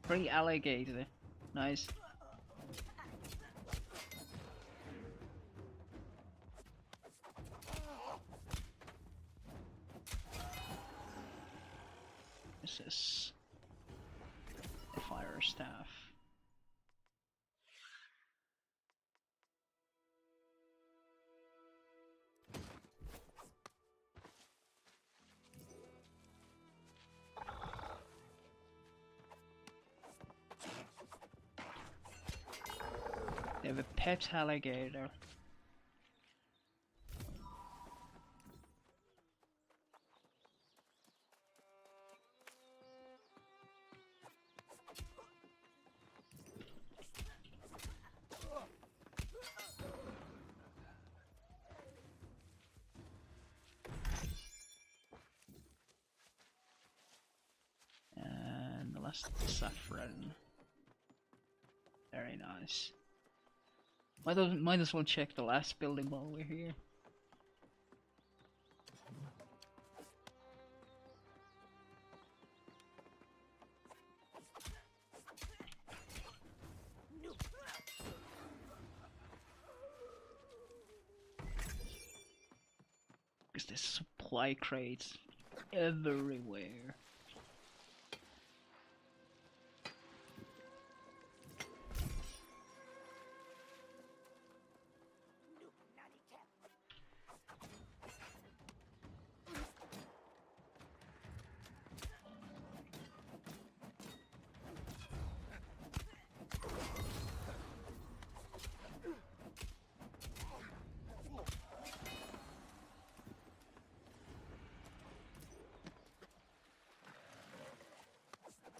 Free alligator. Nice. This is the fire staff. They have a pet alligator. Dust saffron. Very nice. Might as well check the last building while we're here. Because there's supply crates everywhere.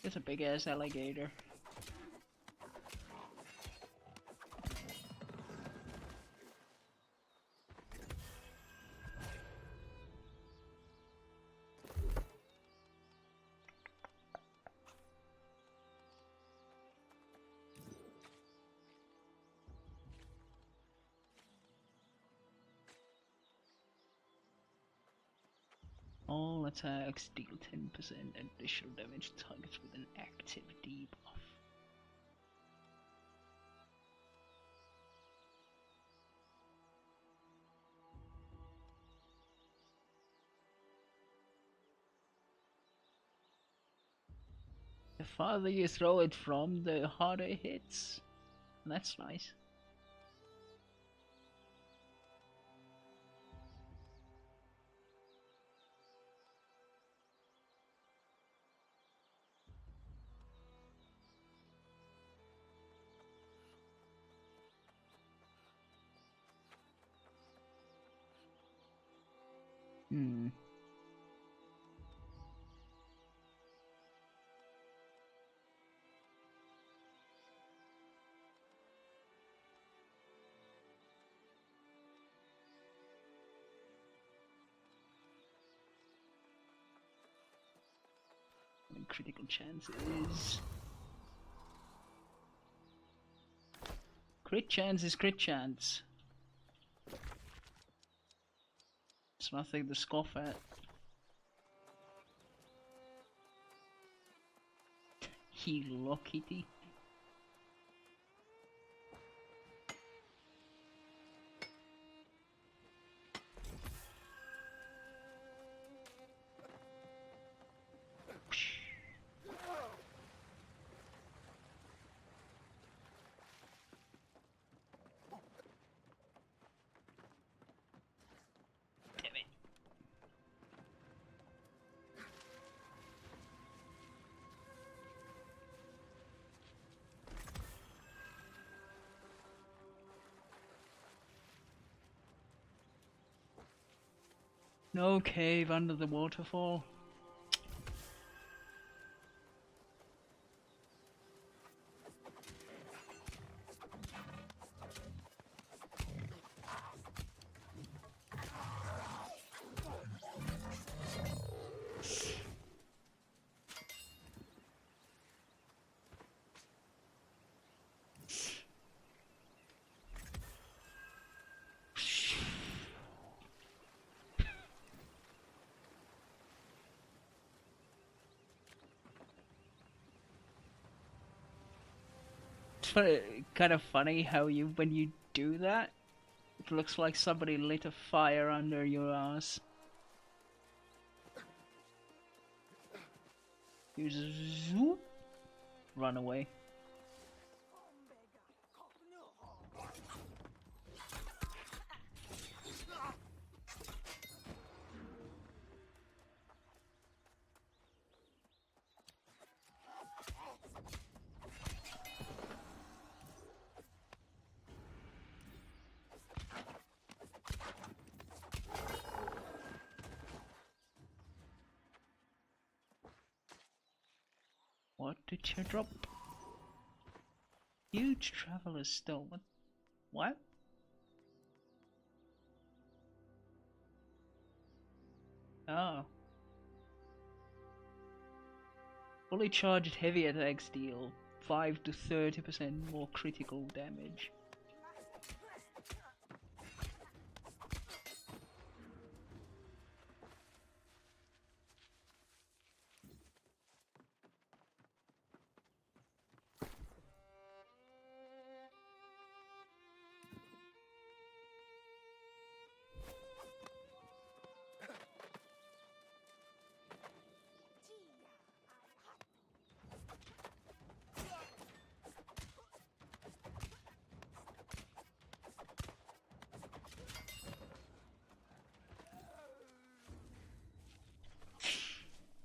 It's a big ass alligator. All attacks deal 10% additional damage to targets with an active debuff. The farther you throw it from, the harder it hits. That's nice. Hmm. Critical chances. Crit chance is crit chance. It's nothing to scoff at. Hello Kitty. Damn it. No cave under the waterfall. Kind of funny how when you do that, it looks like somebody lit a fire under your ass. You just zoop, run away. What did you drop? Huge traveler still. What? Oh. Fully charged heavy attacks deal 5 to 30% more critical damage.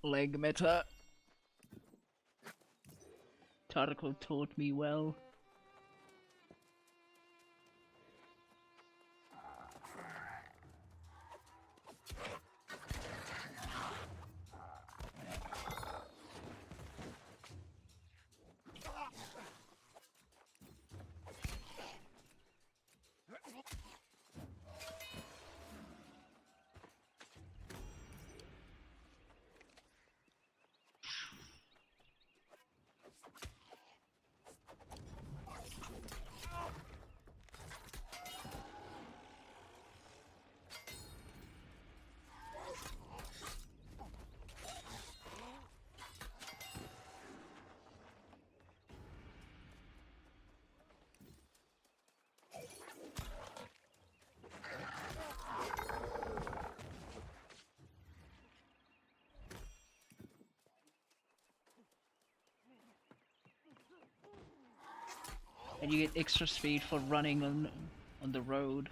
Leg meta. Tarko taught me well. And you get extra speed for running on the road.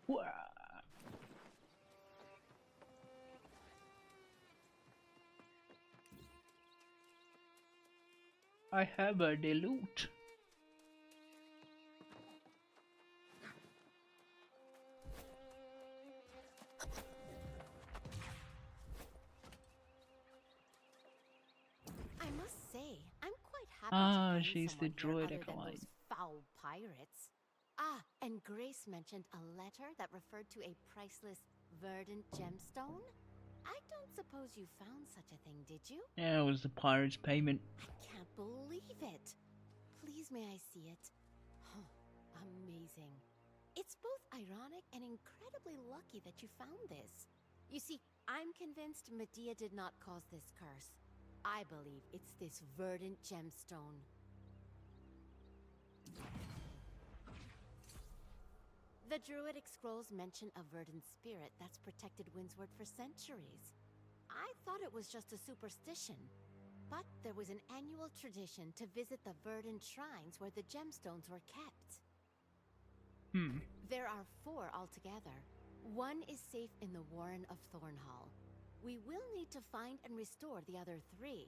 Wah. I have a loot. I must say, I'm quite happy Ah, to find she's the someone here druid other than acolyte. those foul pirates. Ah, and Grace mentioned a letter that referred to a priceless verdant gemstone? I don't suppose you found such a thing, did you? Yeah, it was the pirate's payment. I can't believe it. Please may I see it? Oh, amazing. It's both ironic and incredibly lucky that you found this. You see, I'm convinced Medea did not cause this curse. I believe it's this verdant gemstone. The Druidic scrolls mention a verdant spirit that's protected Windsward for centuries. I thought it was just a superstition, but there was an annual tradition to visit the verdant shrines where the gemstones were kept. There are 4 altogether. One is safe in the Warren of Thornhall. We will need to find and restore the other 3.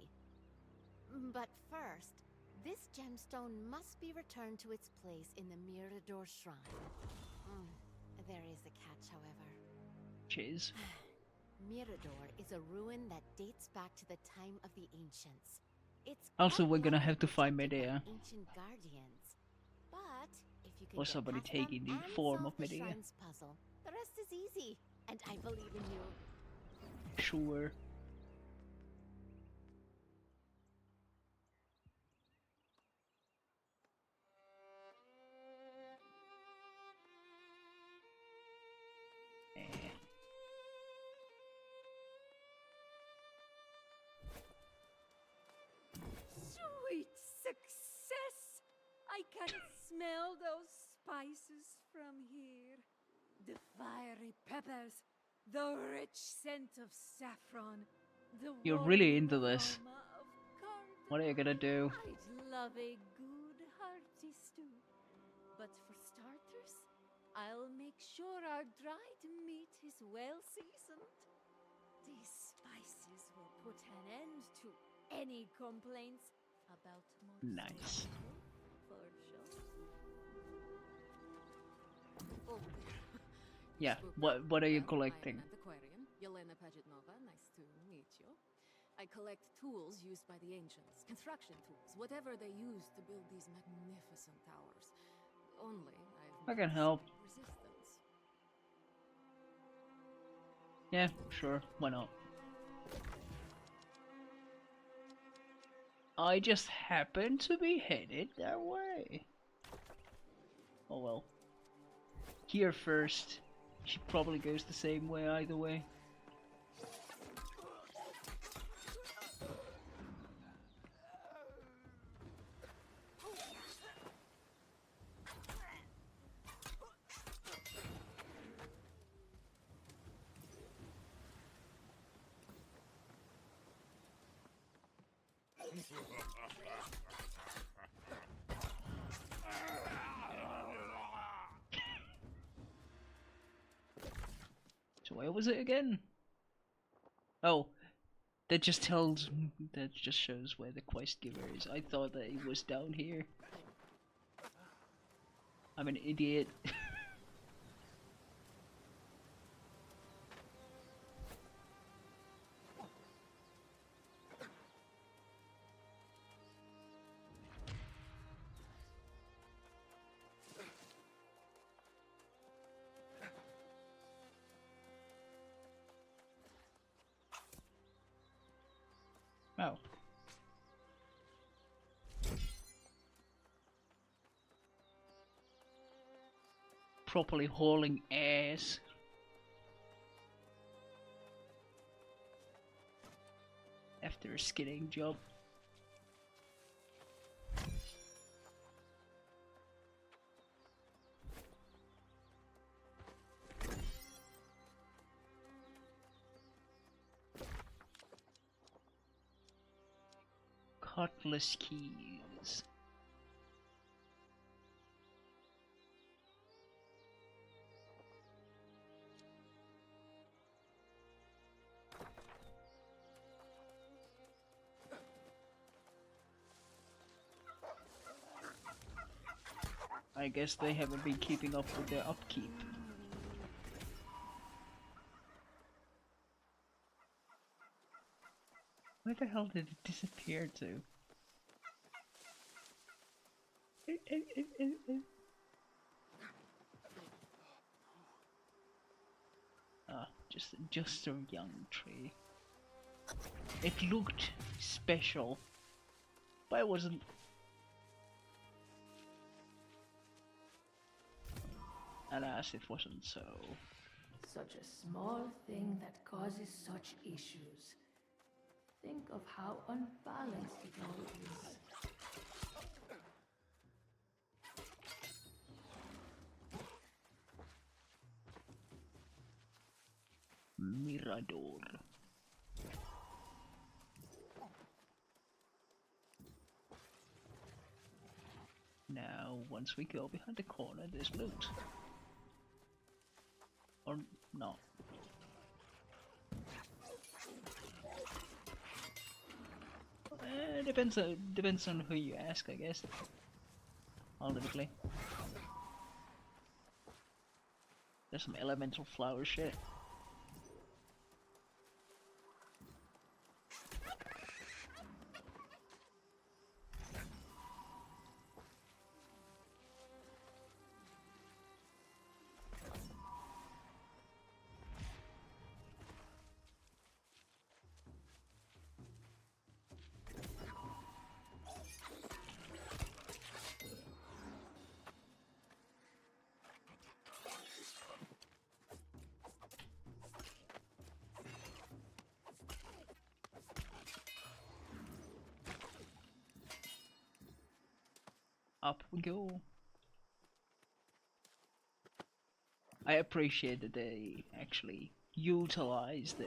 But first, this gemstone must be returned to its place in the Mirador Shrine. There is a catch, however. Cheers. Mirador is a ruin that dates back to the time of the ancients. It's Also, quite we're gonna likely have to find protected by Medea. ancient guardians. But if you can Or get somebody past them taking the and form solve of the Medea. shrine's puzzle, the rest is easy. And I believe in you. Sure. Sweet success! I can smell those spices from here. The fiery peppers, the rich scent of saffron, the You're really warming into this. aroma of cardamom. What are you gonna do? I'd love a good hearty stew. But for starters, I'll make sure our dried meat is well seasoned. These spices will put an end to any complaints about Nice. for sure. Oh, Yeah, what are you collecting? I'm an antiquarian, Yelena Pagetnova. Nice to meet you. I collect tools used by the ancients. Construction tools, whatever they used to build these magnificent towers. Only I I've can help. resistance. Yeah, sure, why not? I just happen to be headed that way. Oh well. Here first. She probably goes the same way either way. So where was it again? Oh, that just shows where the quest giver is. I thought that it was down here. I'm an idiot. Oh. Properly hauling ass. After a skidding job. Cutlass keys. I guess they haven't been keeping up with their upkeep. Where the hell did it disappear to? Ah, just a young tree. It looked special, but it wasn't. Alas, it wasn't so. Such a small thing that causes such issues. Think of how unbalanced it all is. Mirador. Now, once we go behind the corner, there's loot. Or not. Depends on who you ask, I guess. Ultimately. There's some elemental flower shit. Up we go. I appreciate that they actually utilize the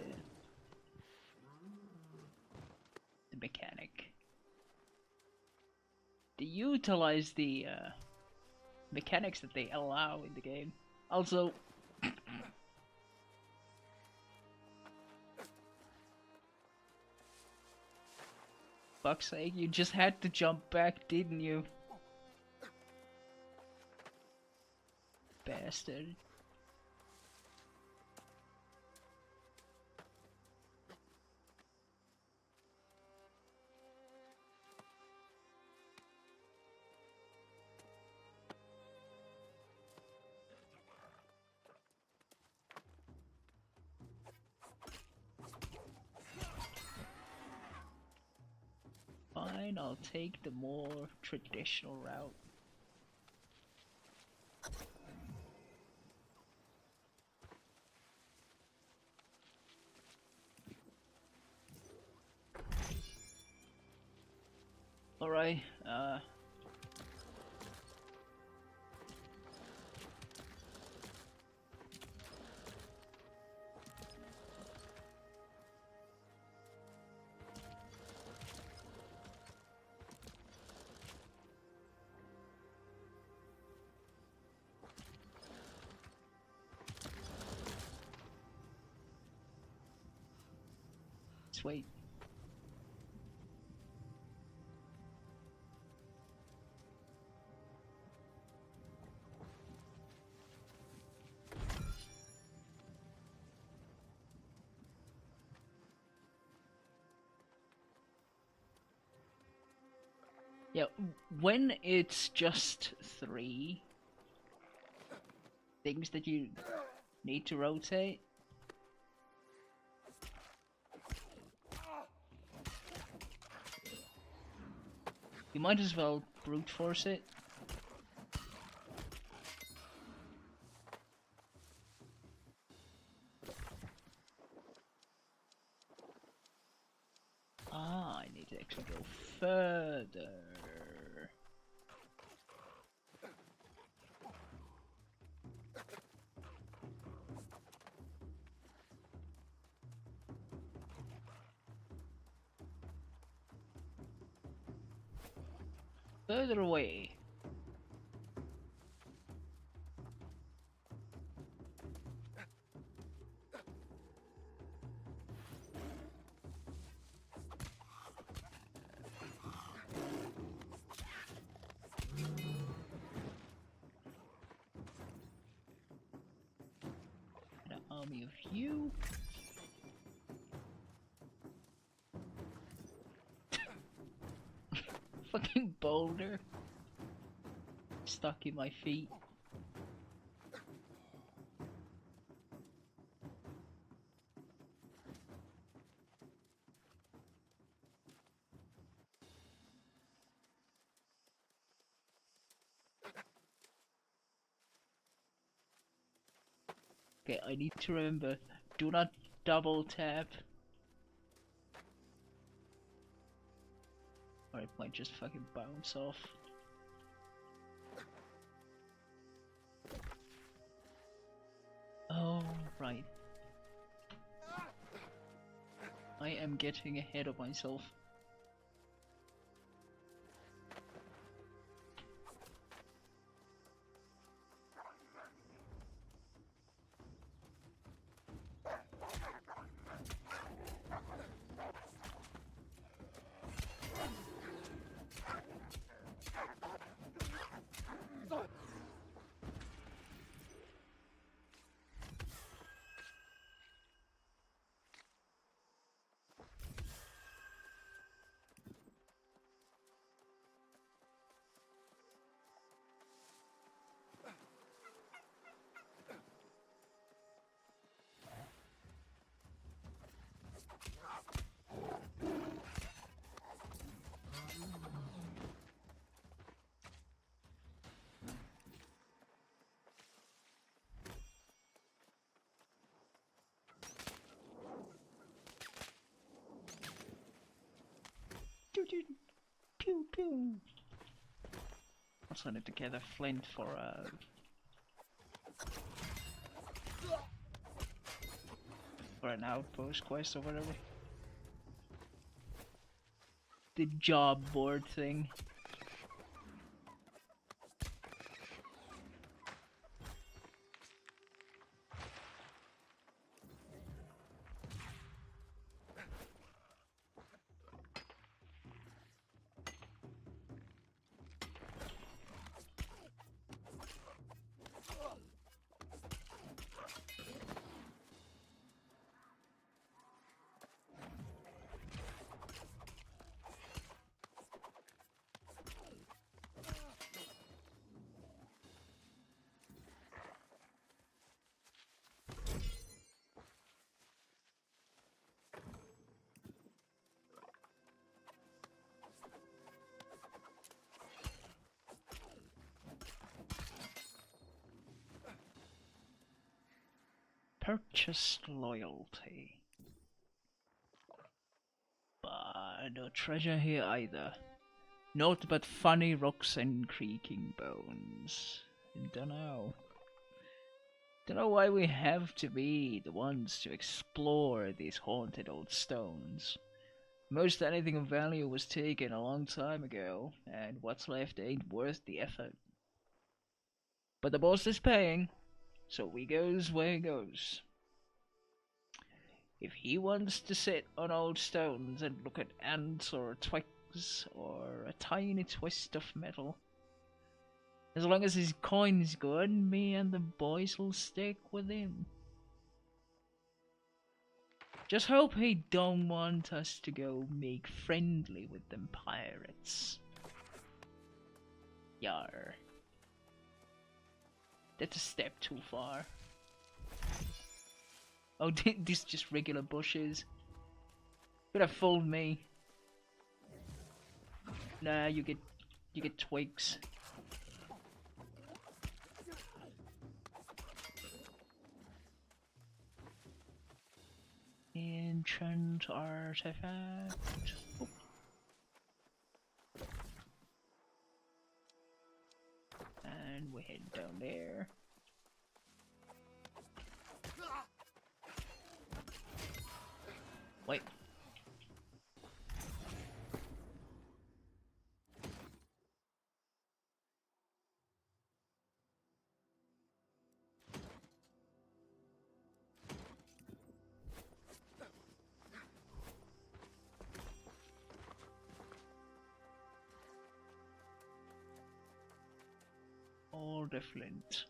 mechanic. They utilize the mechanics that they allow in the game. Also, fuck's sake, you just had to jump back, didn't you? Bastard. fine, I'll take the more traditional route. Alright, sweet. Yeah, when it's just 3 things that you need to rotate, you might as well brute force it. Ah, I need to actually go further. Further away. An army of you. Fucking boulder stuck in my feet. Okay, I need to remember, do not double tap. Or it might just fucking bounce off. Oh, right. I am getting ahead of myself. Pew pew. Also need to get a flint for an outpost quest or whatever. The job board thing. Purchased loyalty. But no treasure here either. Naught but funny rocks and creaking bones. Dunno. Dunno why we have to be the ones to explore these haunted old stones. Most anything of value was taken a long time ago, and what's left ain't worth the effort. But the boss is paying, so we goes where he goes. If he wants to sit on old stones and look at ants or twigs or a tiny twist of metal, as long as his coin's good, me and the boys will stick with him. Just hope he don't want us to go make friendly with them pirates. Yar. That's a step too far. Oh, these just regular bushes. Could have fooled me. Nah, you get twigs. Ancient artifact. Oh. And we head down there. Wait. All the flint.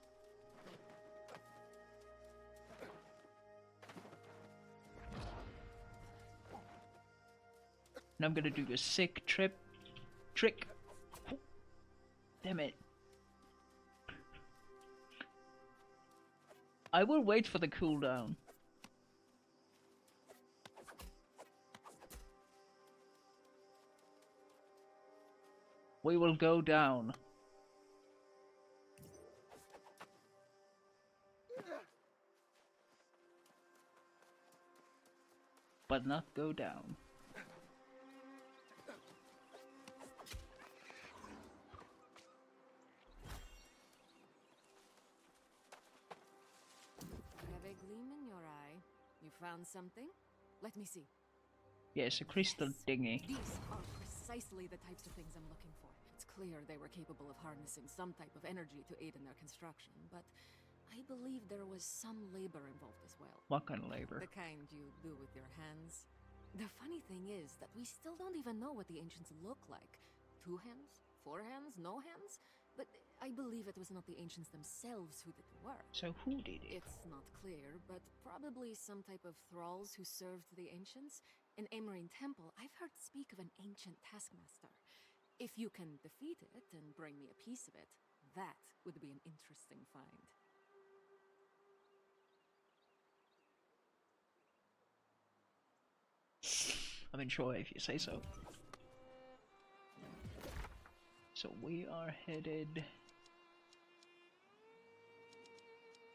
And I'm gonna do a sick trick. Damn it. I will wait for the cooldown. We will go down. But not go down. Have a gleam in your eye. You found something? Let me see. Yes, a crystal dinghy. These are precisely the types of things I'm looking for. It's clear they were capable of harnessing some type of energy to aid in their construction, but I believe there was some labor involved as well. What kind of labor? The kind you do with your hands. The funny thing is that we still don't even know what the ancients look like. 2 hands? 4 hands? No hands? But I believe it was not the ancients themselves who did the work. So who did it? It's not clear, but probably some type of thralls who served the ancients. In Amarine Temple, I've heard speak of an ancient taskmaster. If you can defeat it and bring me a piece of it, that would be an interesting find. I mean, sure, if you say so. So we are headed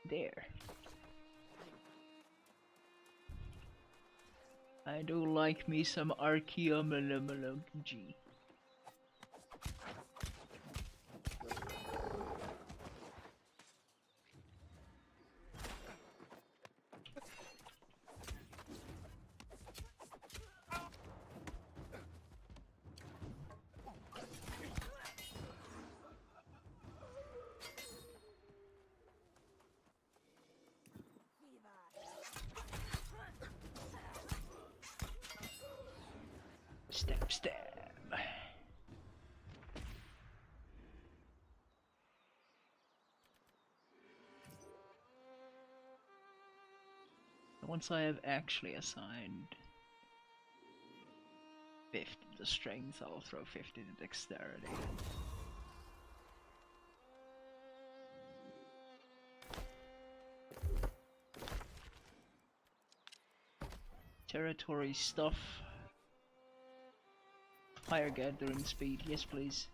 there. I do like me some archaeology. Stab, stab. Once I have actually assigned 50 to strength, I'll throw 50 to dexterity. Territory stuff. Higher gathering speed, yes please.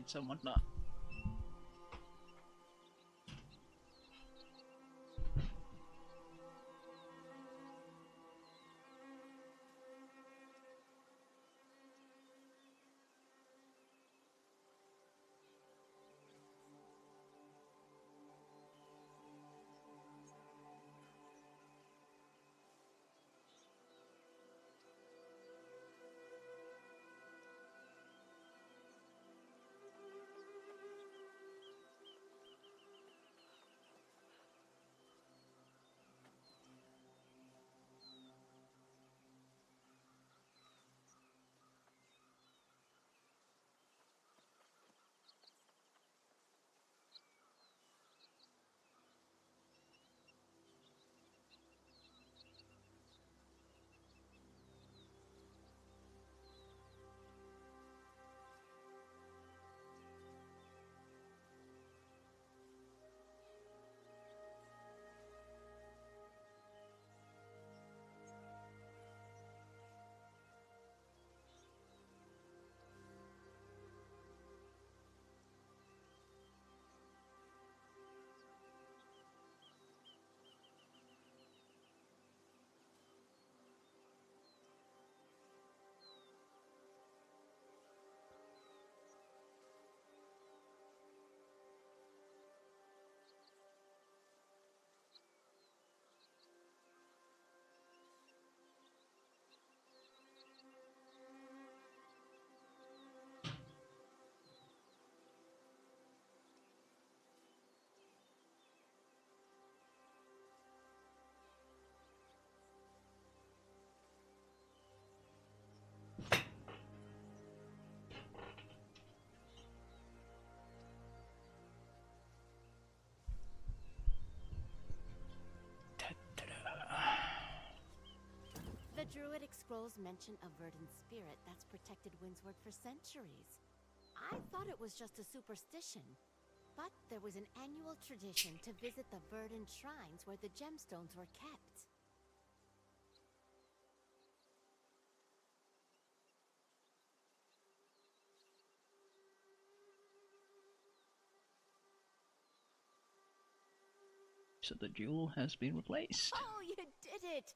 targets and whatnot. The Druidic scrolls mention a verdant spirit that's protected Windsward for centuries. I thought it was just a superstition, but there was an annual tradition to visit the verdant shrines where the gemstones were kept. So the jewel has been replaced. Oh, you did it!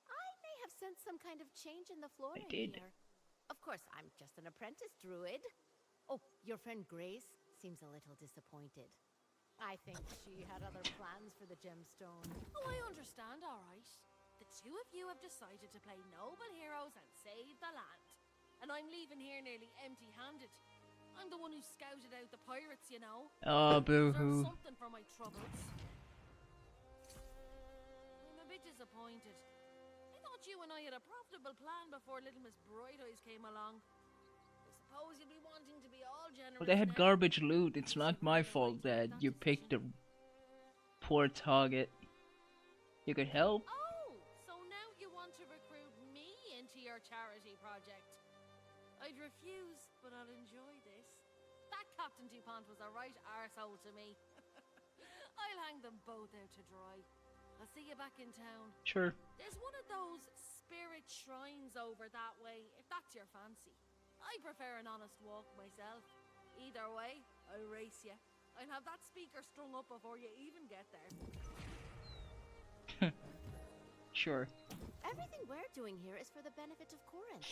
I may have sensed some kind of change in the flooring did. here. Of course, I'm just an apprentice druid. Oh, your friend Grace seems a little disappointed. I think she had other plans for the gemstone. Oh, I understand, all right. The two of you have decided to play noble heroes and save the land. And I'm leaving here nearly empty-handed. I'm the one who scouted out the pirates, you know. Oh, Deserve boo-hoo. something for my troubles. I'm a bit disappointed. I thought you and I had a profitable plan before little Miss Bright Eyes came along. I suppose you'll be wanting to be all generous. Well, they had now. garbage loot. It's not my fault that you picked the poor target. You could help. Oh, so now you want to recruit me into your charity project? I'd refuse, but I'll enjoy this. That Captain DuPont was a right arsehole to me. I'll hang them both out to dry. I'll see you back in town. Sure. There's one of those spirit shrines over that way, if that's your fancy. I prefer an honest walk myself. Either way, I'll race you. I'll have that speaker strung up before you even get there. Sure. Everything we're doing here is for the benefit of Corinth.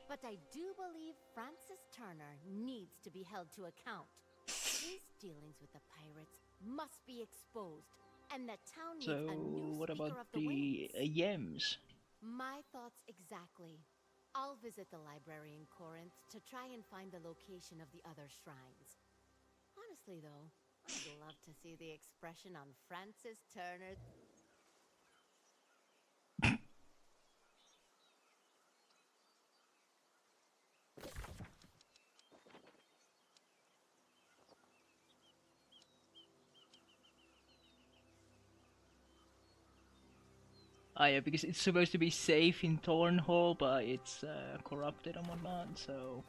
But I do believe Francis Turner needs to be held to account. His dealings with the pirates must be exposed, and the town needs So, a new what speaker about of the the winds. Yems? My thoughts exactly. I'll visit the library in Corinth to try and find the location of the other shrines. Honestly, though, I'd love to see the expression on Francis Turner. Ah, yeah, because it's supposed to be safe in Thornhall, but it's corrupted and whatnot, so...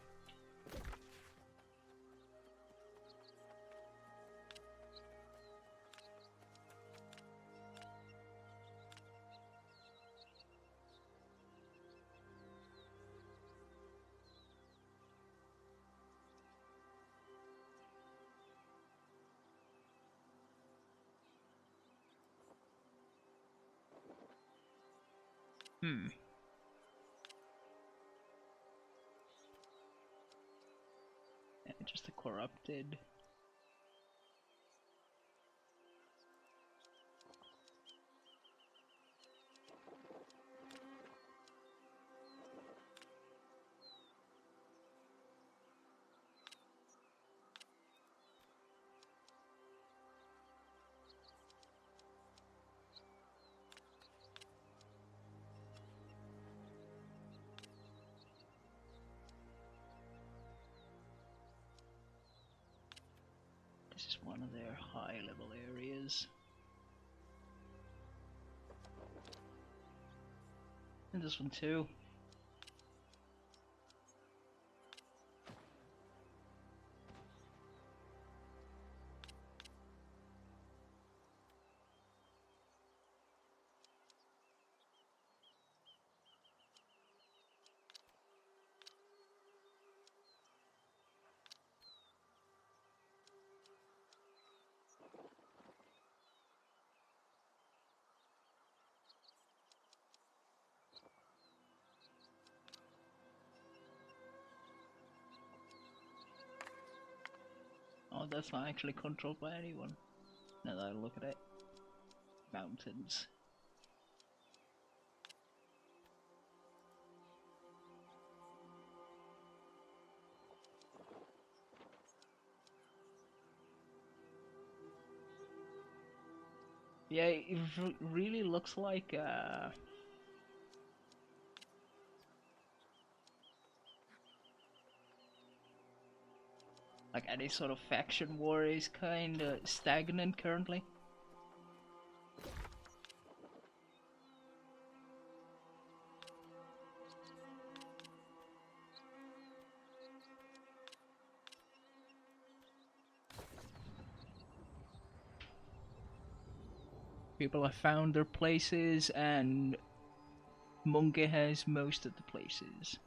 Hmm. Yeah, just a corrupted. This is one of their high level areas. And this one too. Oh, that's not actually controlled by anyone. Now that I look at it. Mountains. Yeah, it really looks like any sort of faction war is kinda stagnant currently. People have found their places, and Monkey has most of the places.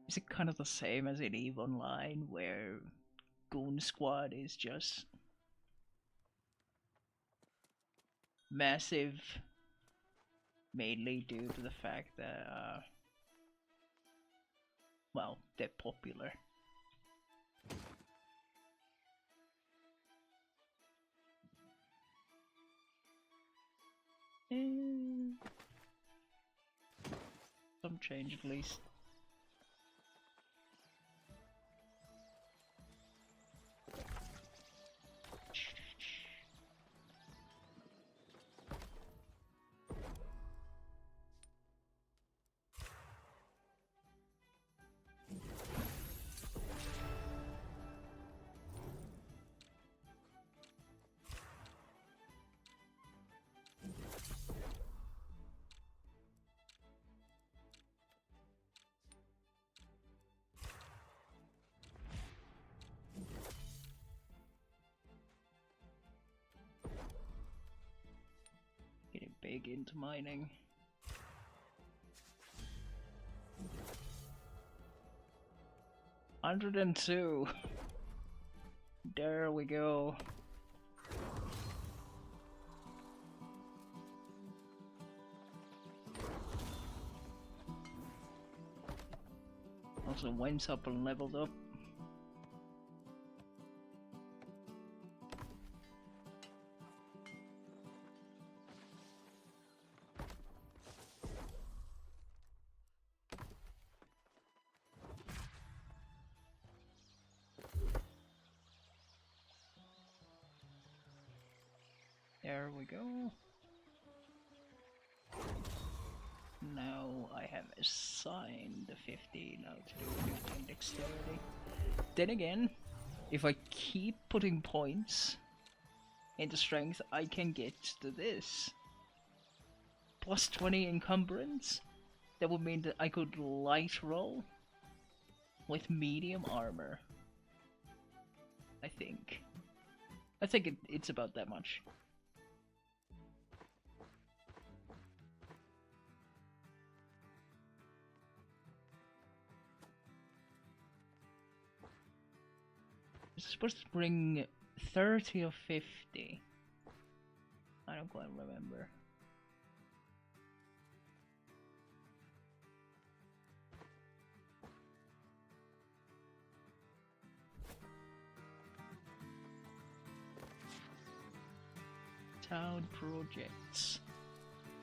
Is it kind of the same as in EVE Online, where Goon Squad is just massive, mainly due to the fact that, well, they're popular. Some change at least. Getting big into mining. $102. There we go. Also went up and leveled up. There we go. Now I have assigned the 50 now to do 15 dexterity. Then again, if I keep putting points into strength, I can get to this. Plus 20 encumbrance. That would mean that I could light roll with medium armor. I think it's about that much. It's supposed to bring 30 or 50. I don't quite remember. Town projects.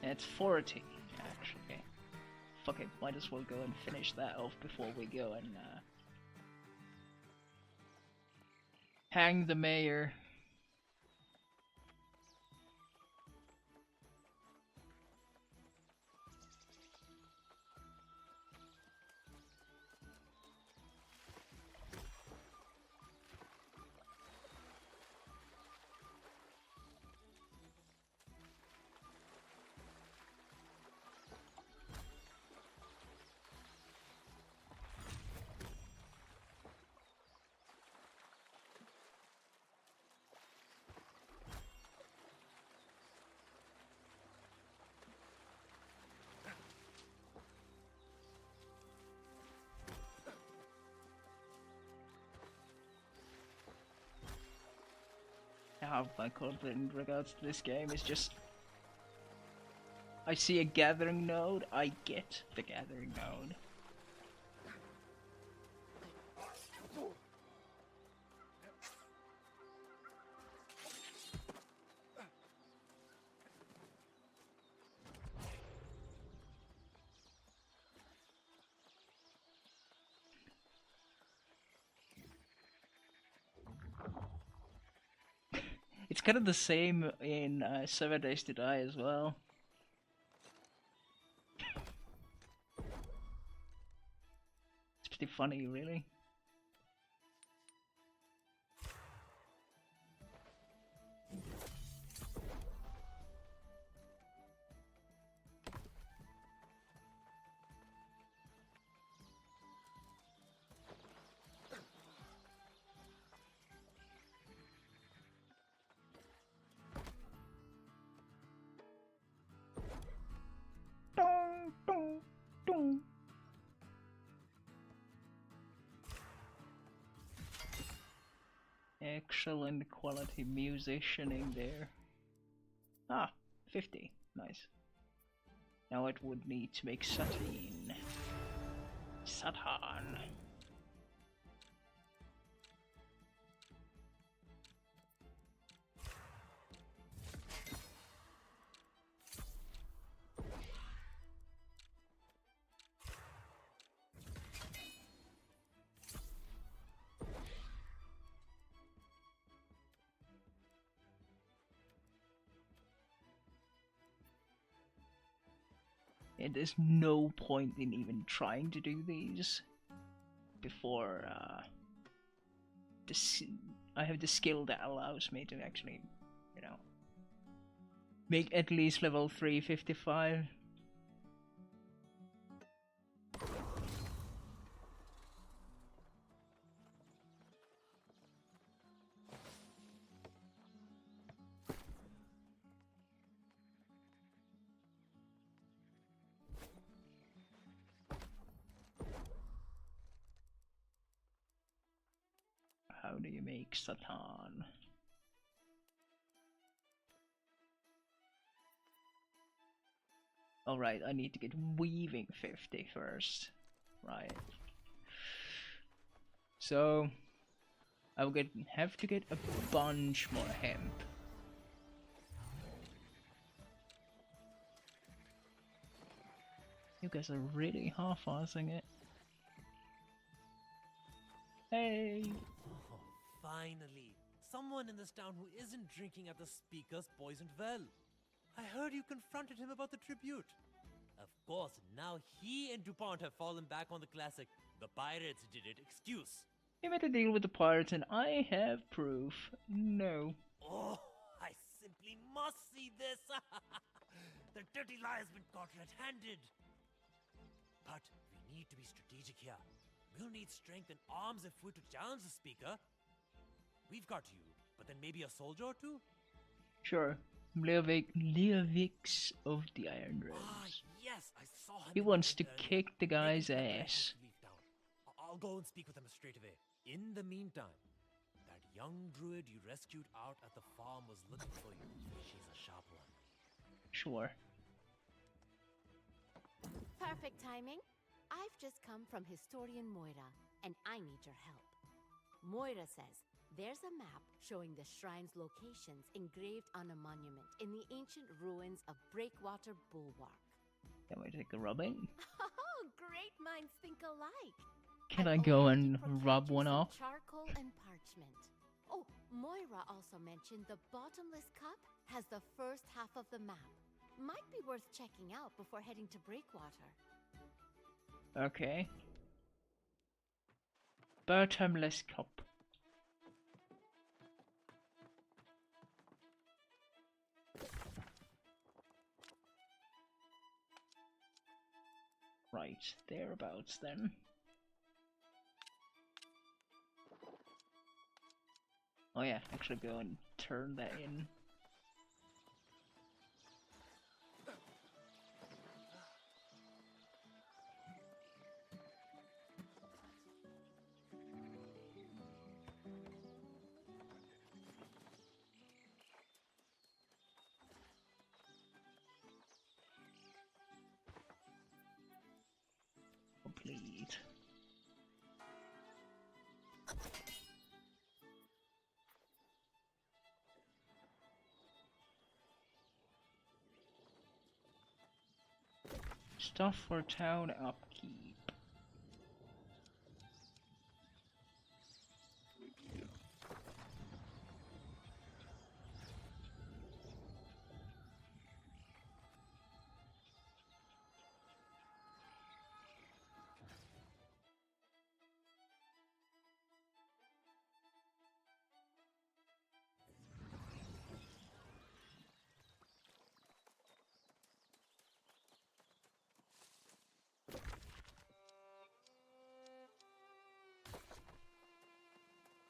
It's 40, actually. Fuck it, might as well go and finish that off before we go and hang the mayor. How my confidence in regards to this game is just, I see a gathering node, I get the gathering node. It's kind of the same in 7 Days to Die as well. It's pretty funny, really. Dong, dong, dong. Excellent quality musicianing there. Ah, 50. Nice. Now it would need to make Satine. Satan. And there's no point in even trying to do these before I have the skill that allows me to actually, you know, make at least level 355. How do you make Satan? Alright, I need to get weaving 50 first. Right. So I will have to get a bunch more hemp. You guys are really half-assing it. Hey! Oh, finally! Someone in this town who isn't drinking at the speaker's poisoned well. I heard you confronted him about the tribute. Of course, now he and DuPont have fallen back on the classic "the pirates did it" excuse. You made a deal with the pirates and I have proof. No. Oh, I simply must see this! The dirty lie has been caught red-handed. But we need to be strategic here. We'll need strength and arms if we're to challenge the speaker. We've got you, but then maybe a soldier or two? Sure. Leovix of the Iron Rose. Ah, yes, I saw him. He in wants to the earlier. kick the guy's Making preparations ass. to leave town. I'll go and speak with him straight away. In the meantime, That young druid you rescued out at the farm was looking for you. She's a sharp one. Sure. Perfect timing. I've just come from Historian Moira, and I need your help. Moira says there's a map showing the shrine's locations engraved on a monument in the ancient ruins of Breakwater Bulwark. Can we take a rubbing? Oh, great minds think alike. Can I've I go already and procured rub you one some off? Charcoal and parchment. Oh, Moira also mentioned the bottomless cup has the first half of the map. Might be worth checking out before heading to Breakwater. Okay. Bottomless cup. Right, thereabouts then. Oh yeah, actually go and turn that in. Complete. Stuff for town upkeep.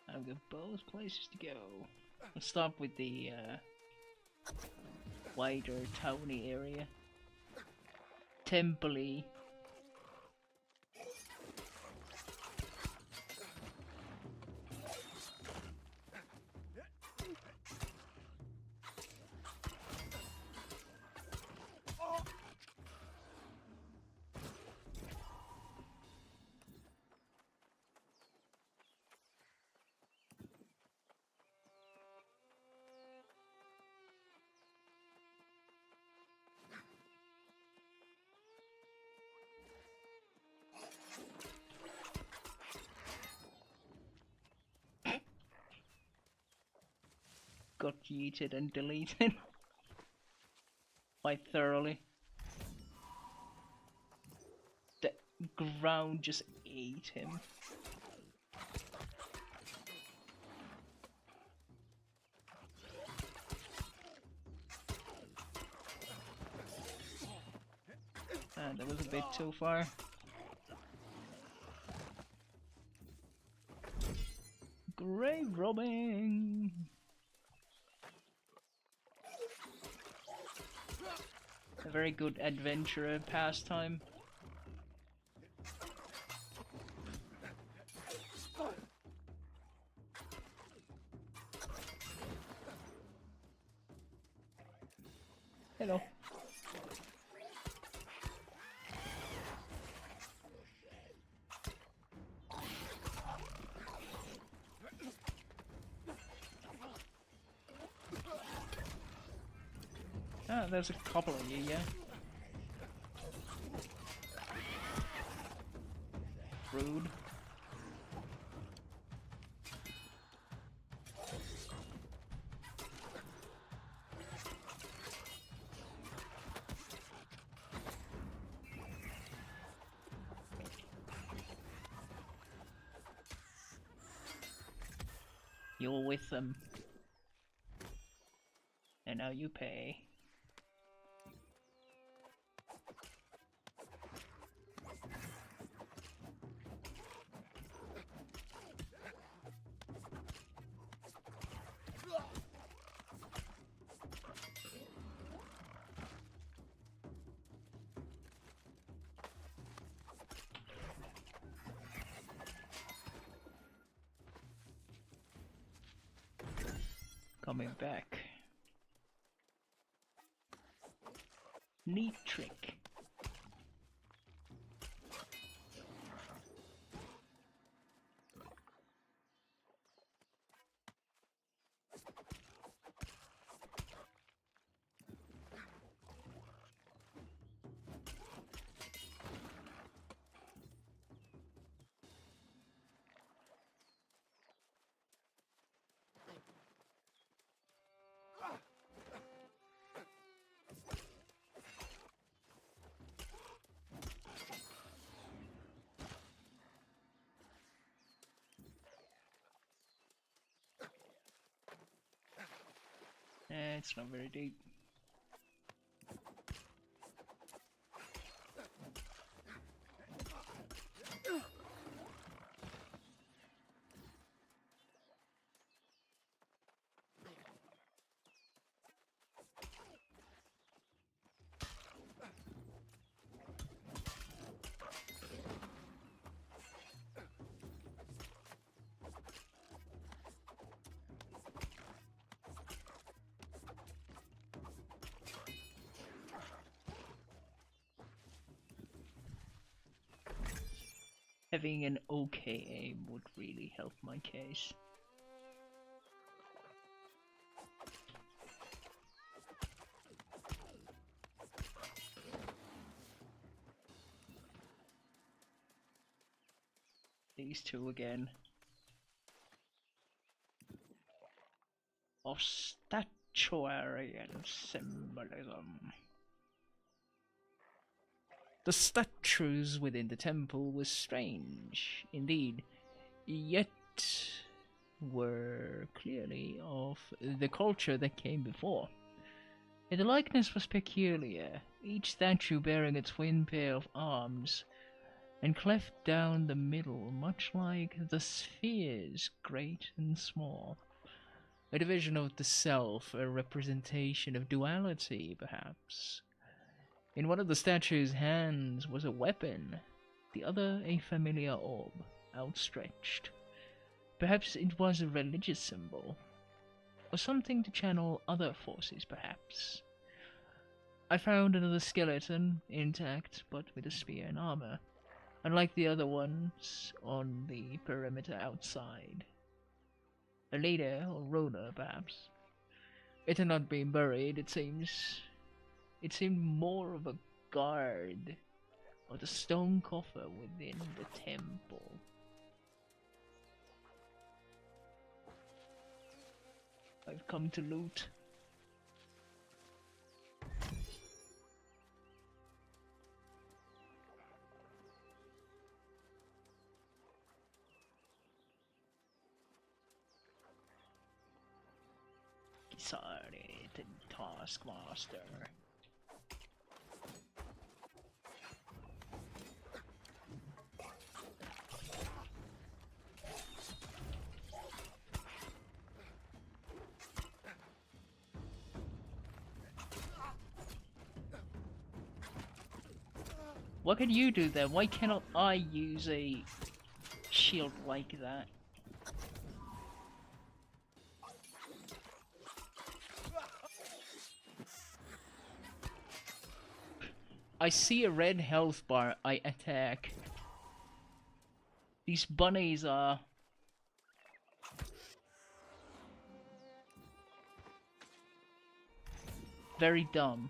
I've got both places to go. Let's start with the wider towny area. Temple-y. Got yeeted and deleted quite thoroughly. The ground just ate him. And that was a bit too far. Grave robbing! A very good adventurer pastime. Hello. Ah, there's a couple of you, yeah. Rude. You're with them. And now you pay. coming back. Neat trick. It's not very deep. Having an okay aim would really help my case. These two again. Of statuary and symbolism. The statues within the temple were strange, indeed, yet were clearly of the culture that came before. And the likeness was peculiar, each statue bearing a twin pair of arms, and cleft down the middle, much like the spheres, great and small. A division of the self, a representation of duality, perhaps. In one of the statue's hands was a weapon, the other a familiar orb, outstretched. Perhaps it was a religious symbol, or something to channel other forces, perhaps. I found another skeleton, intact, but with a spear and armor, unlike the other ones on the perimeter outside. A leader, or ruler, perhaps. It had not been buried, it seemed more of a guard of the stone coffer within the temple. I've come to loot. Sorry, the Taskmaster. What can you do then? Why cannot I use a shield like that? I see a red health bar, I attack. These bunnies are... very dumb.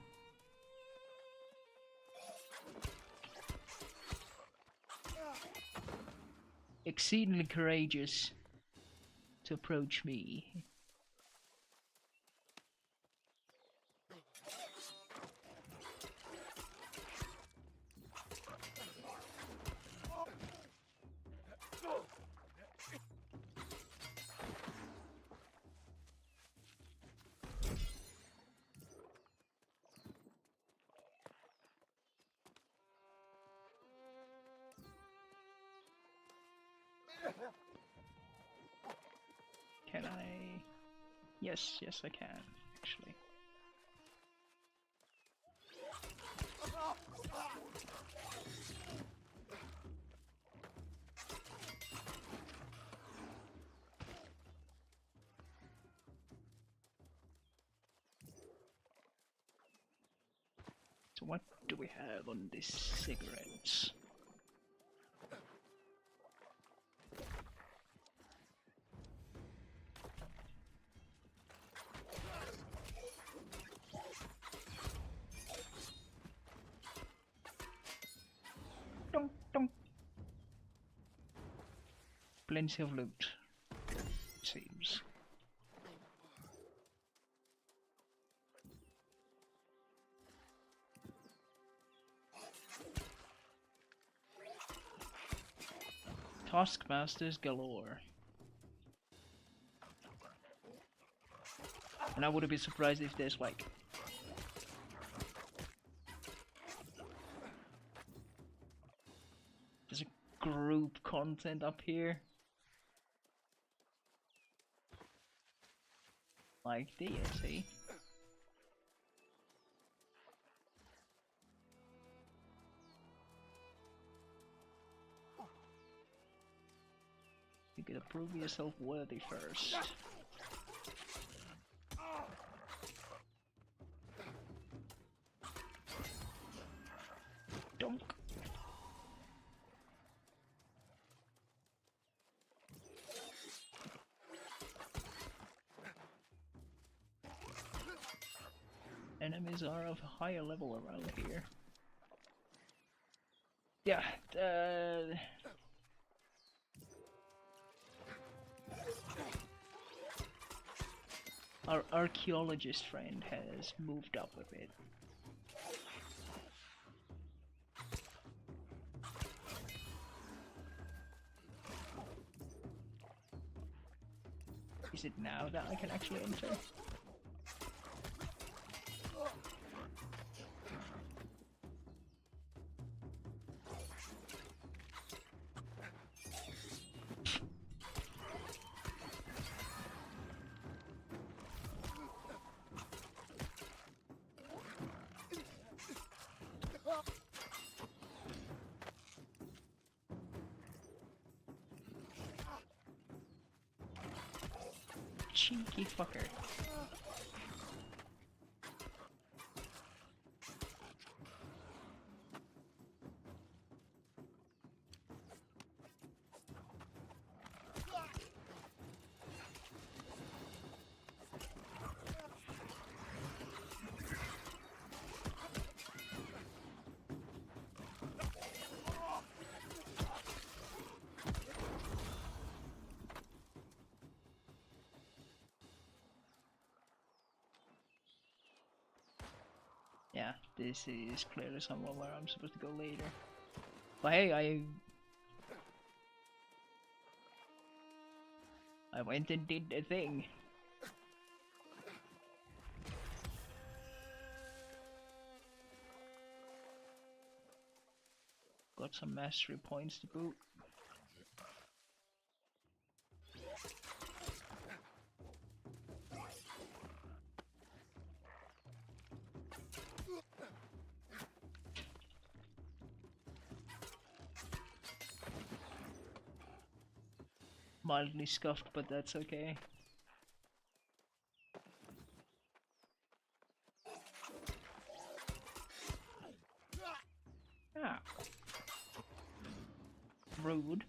Exceedingly courageous to approach me. Can I? Yes, I can, actually. So what do we have on these cigarettes? Dunk, dunk. Plenty of loot, seems. Taskmasters galore. And I wouldn't be surprised if there's like there's a group content up here. Like DLC. You gotta prove yourself worthy first. Dunk. Enemies are of a higher level around here. Yeah, our archaeologist friend has moved up a bit. Is it now that I can actually enter? Cheeky fucker. Yeah, this is clearly somewhere where I'm supposed to go later. But hey, I went and did the thing. Got some mastery points to boot. Mildly scuffed, but that's okay. Ah. Rude.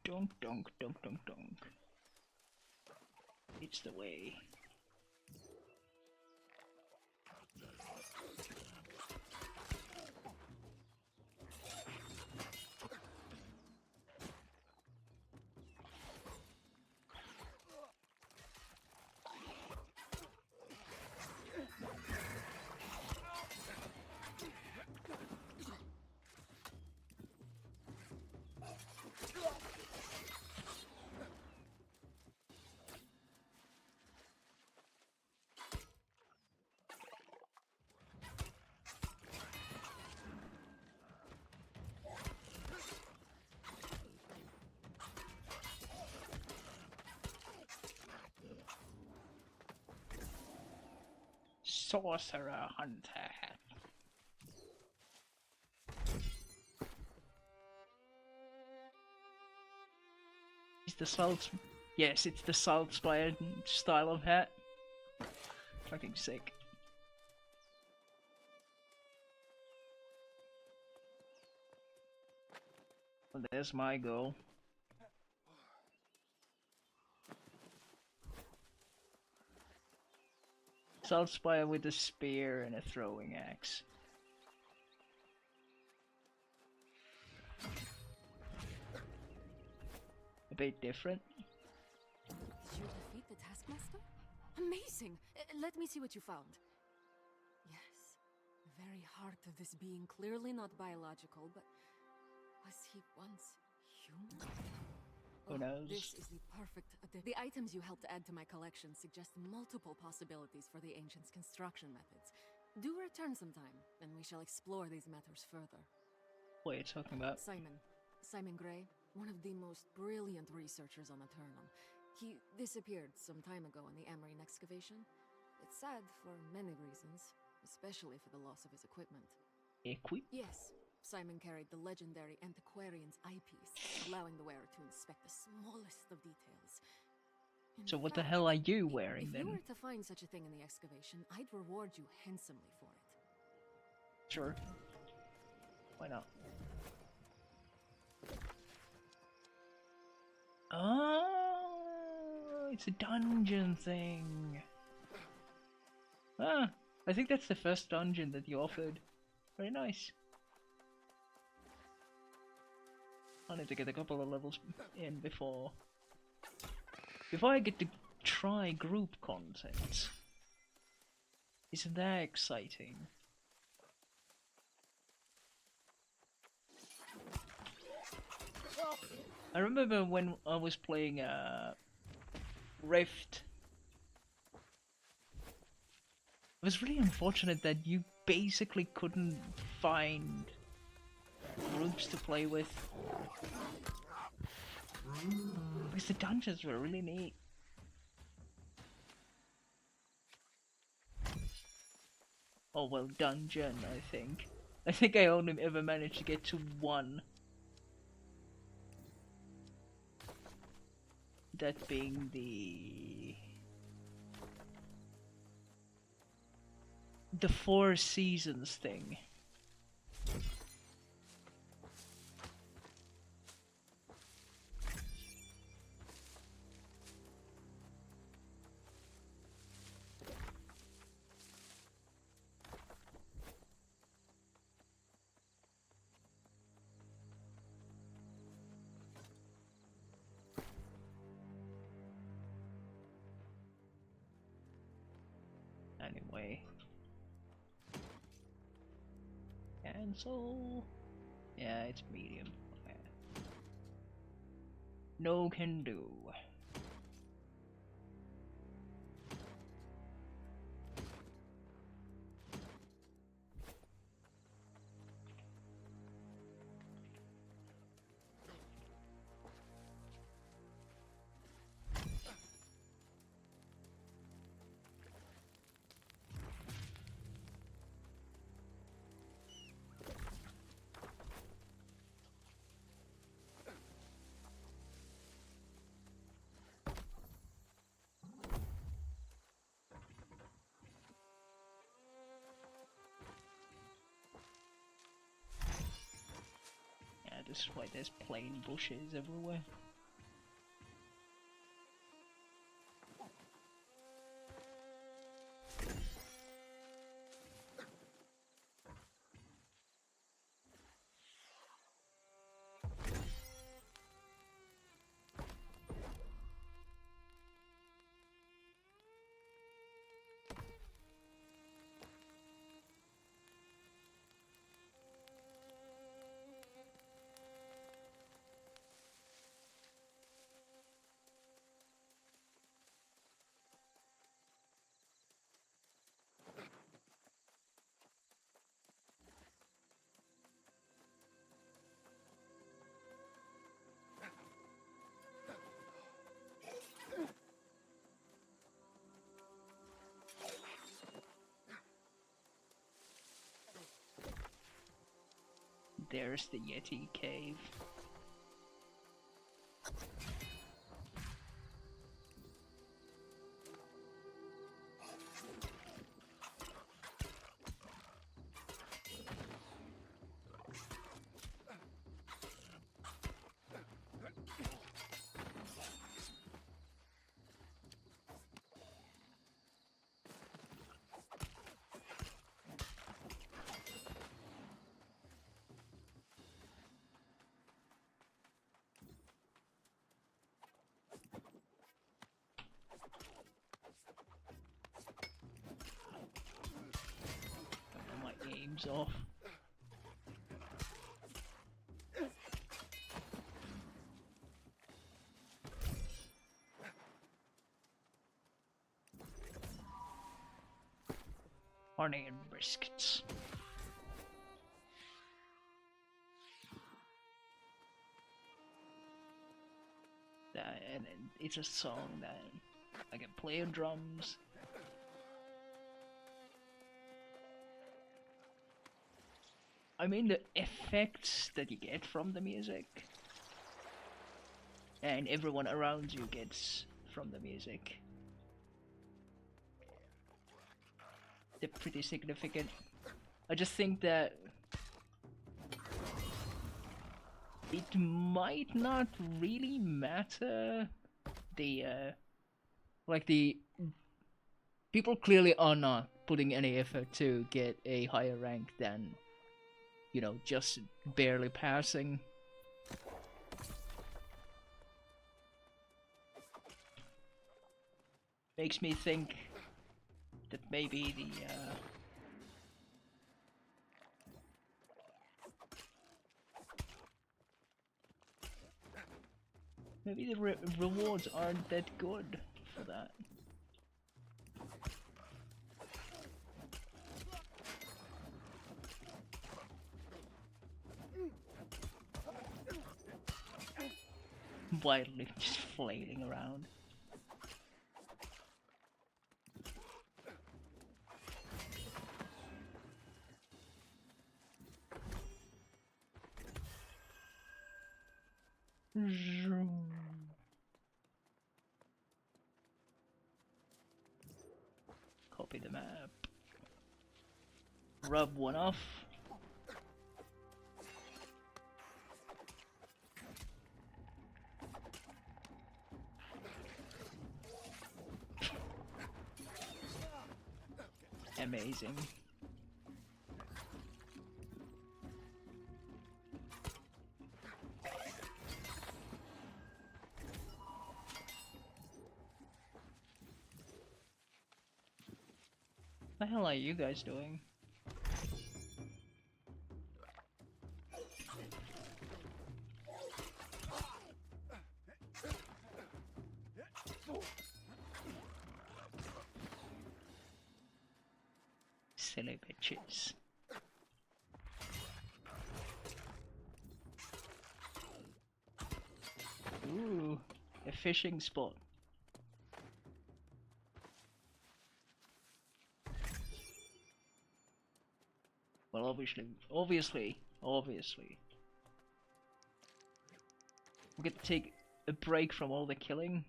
Dunk, dunk, dunk, dunk, dunk. It's the way. sorcerer hunter hat. Is the salt? Yes, it's the salt spire style of hat. Fucking sick. Well, there's my goal. Salt spire with a spear and a throwing axe. A bit different. Did you defeat the Taskmaster? Amazing! Let me see what you found. Yes, the very heart of this being, clearly not biological, but was he once human? Who knows? This is the perfect The items you helped add to my collection suggest multiple possibilities for the Ancients' construction methods. Do return sometime, and we shall explore these matters further. What are you talking about? Simon Gray, one of the most brilliant researchers on Eternum. He disappeared some time ago in the Amarine excavation. It's sad for many reasons, especially for the loss of his equipment. Yes, Simon carried the legendary antiquarian's eyepiece, allowing the wearer to inspect the smallest of details. So what the hell are you wearing then? If you were to find such a thing in the excavation, I'd reward you handsomely for it. Sure. Why not? Oh, it's a dungeon thing. Ah, I think that's the first dungeon that you offered. Very nice. I need to get a couple of levels in before I get to try group content. Isn't that exciting? I remember when I was playing Rift. It was really unfortunate that you basically couldn't find groups to play with. Because the dungeons were really neat. Oh well, dungeon, I think. I think I only ever managed to get to one. That being the 4 seasons thing. Anyway. Cancel. Yeah, it's medium. Okay. No can do. This is why there's plain bushes everywhere. there's the Yeti cave. My aim's off. Honey and biscuits. And it's a song that I can play on drums. I mean the effects that you get from the music, and everyone around you gets from the music, they're pretty significant. I just think that it might not really matter. The people clearly are not putting any effort to get a higher rank than, you know, just barely passing. Makes me think that maybe maybe the rewards aren't that good for that. Wildly just flailing around. Copy the map. Rub one off. Amazing. What the hell are you guys doing? Silly bitches. Ooh, a fishing spot. Well, obviously, we get to take a break from all the killing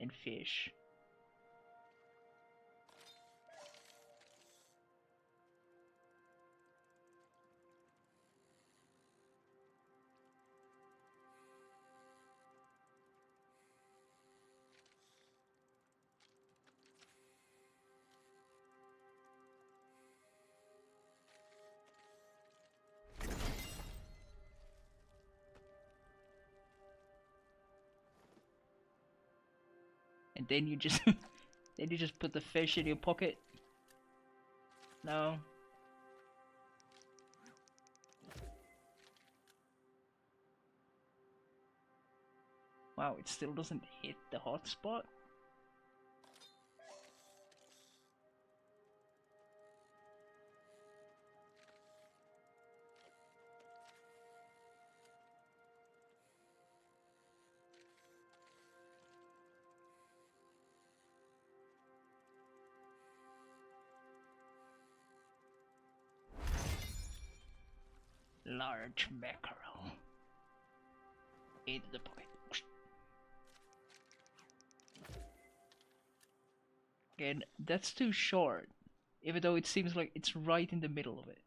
and fish. And then you just put the fish in your pocket. No. Wow, it still doesn't hit the hotspot. Large mackerel. Eat the point. Again, that's too short. Even though it seems like it's right in the middle of it.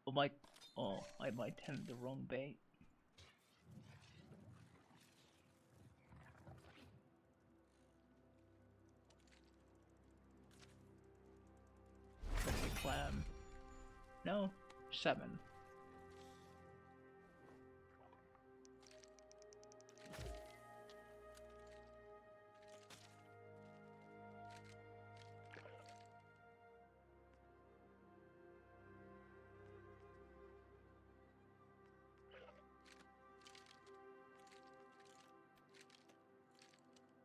I might have the wrong bait. Probably clam. No, 7.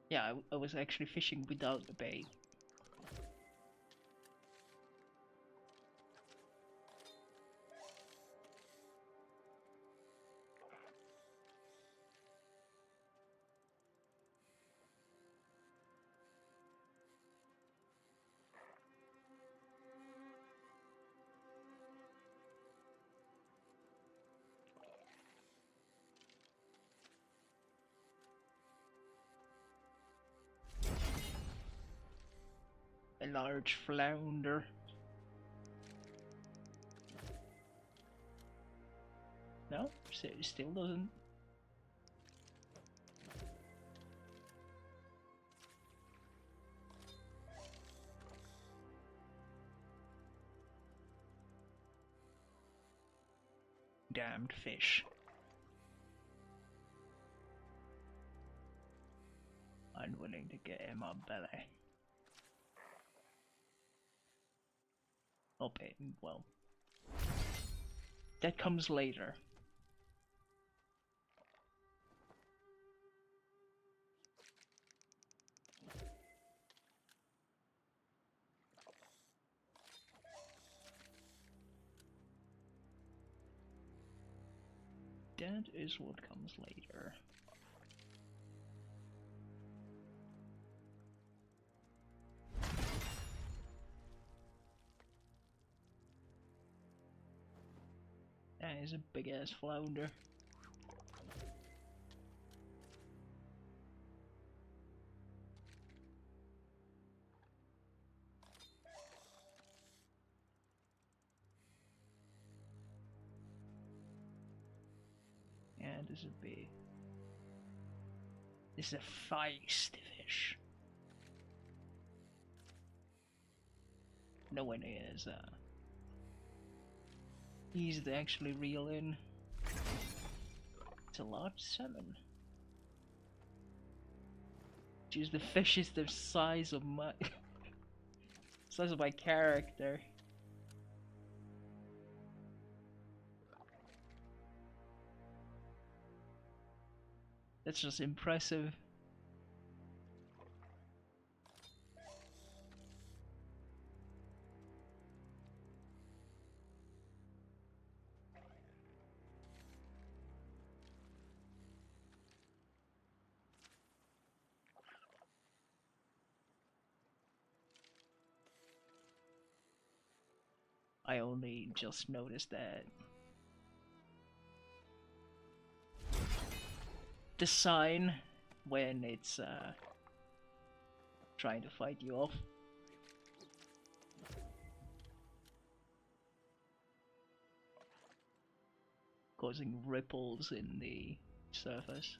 Yeah, I was actually fishing without the bait. A large flounder. No, still doesn't. Damned fish. Unwilling to get in my belly. Okay, well. That comes later. That is what comes later. That is a big ass flounder. And this is a big. This is a feisty fish. No one is easy to actually reel in. It's a large salmon. Jeez, the fish is the size of my size of my character. That's just impressive. I only just noticed that the sign when it's trying to fight you off. Causing ripples in the surface.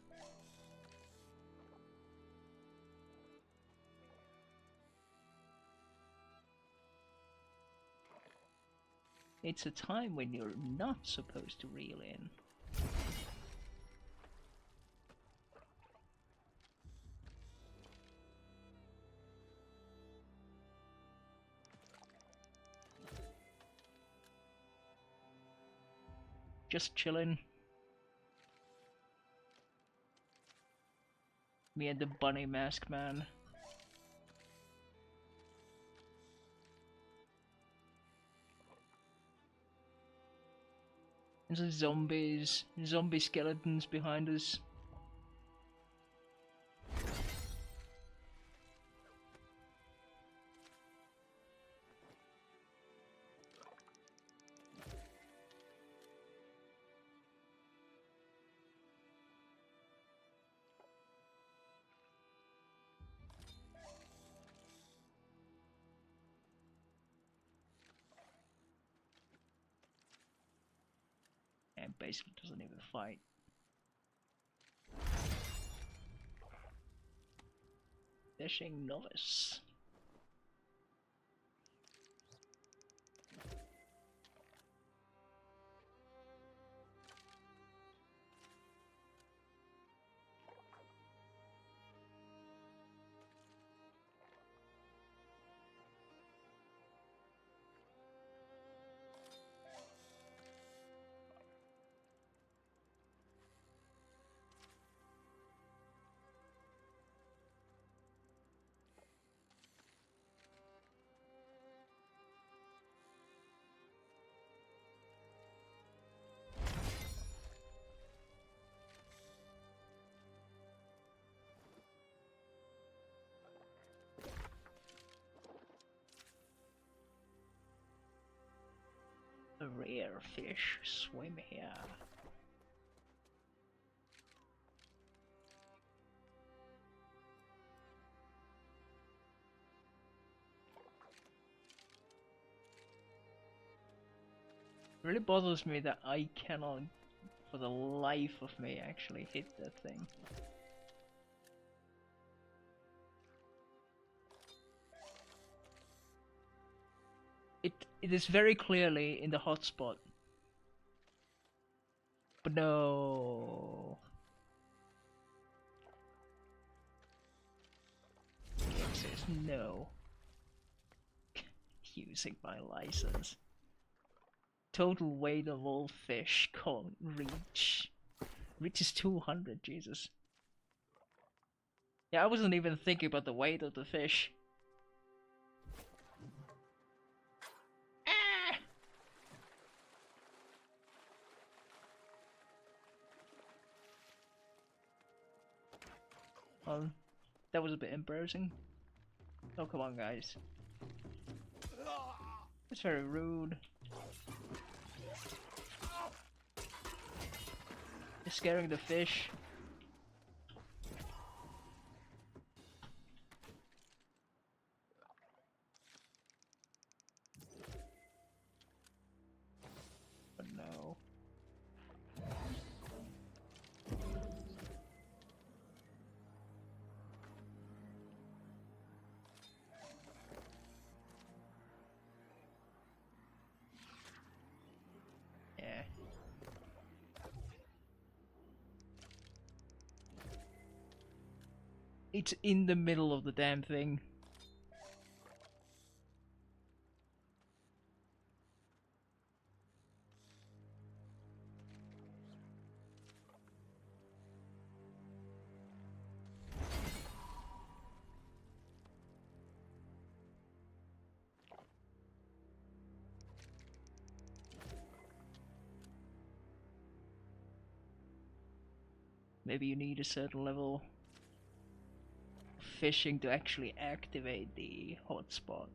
It's a time when you're not supposed to reel in. Just chillin'. Me and the bunny mask man. There's some zombie skeletons behind us. basically doesn't even fight. Fishing novice. The rare fish swim here. It really bothers me that I cannot, for the life of me, actually hit that thing. It is very clearly in the hotspot. But no. Game says no. Using my license. Total weight of all fish can't reach. Reaches 200, Jesus. Yeah, I wasn't even thinking about the weight of the fish. Ah! Well, that was a bit embarrassing. Oh, come on, guys. That's very rude. You're scaring the fish. But no. Yeah. It's in the middle of the damn thing. Maybe you need a certain level of fishing to actually activate the hotspot.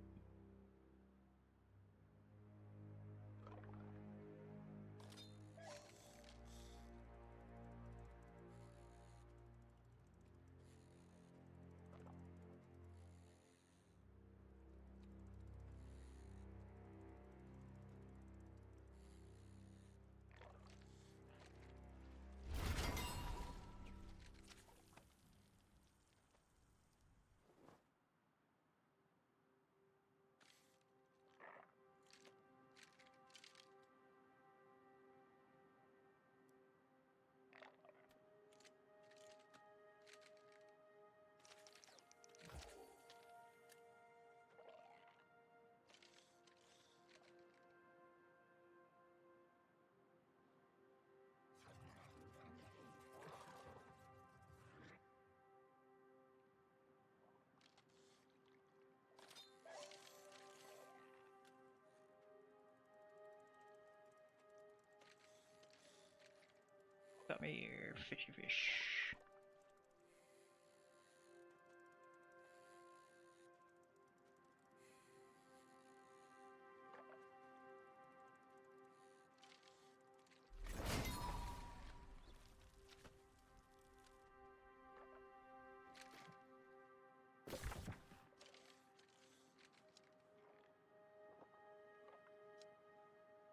Come here, fishy fish.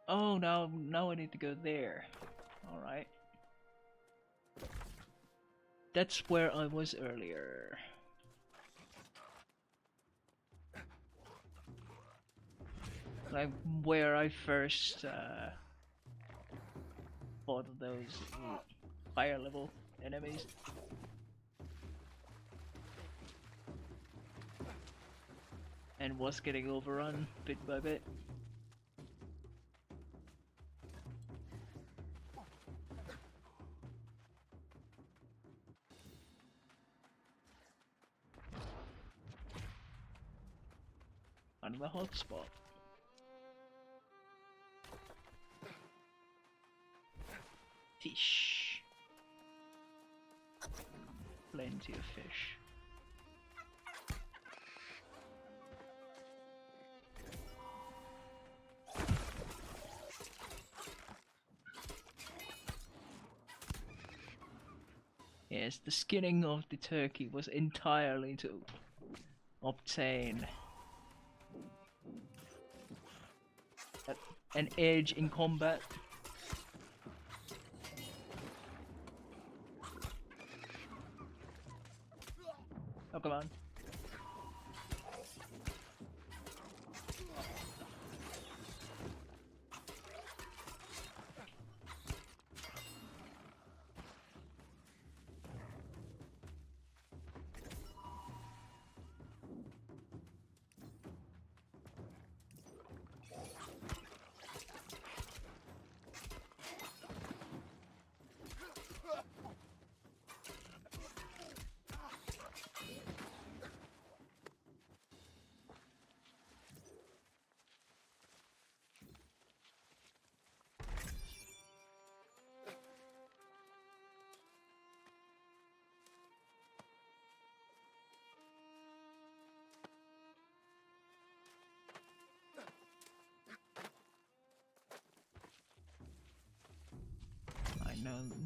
Oh, now I need to go there. Alright. That's where I was earlier. Like where I first fought those higher level enemies. And was getting overrun bit by bit. On the hotspot. Fish. Plenty of fish. Yes, the skinning of the turkey was entirely to obtain an edge in combat. Oh, come on.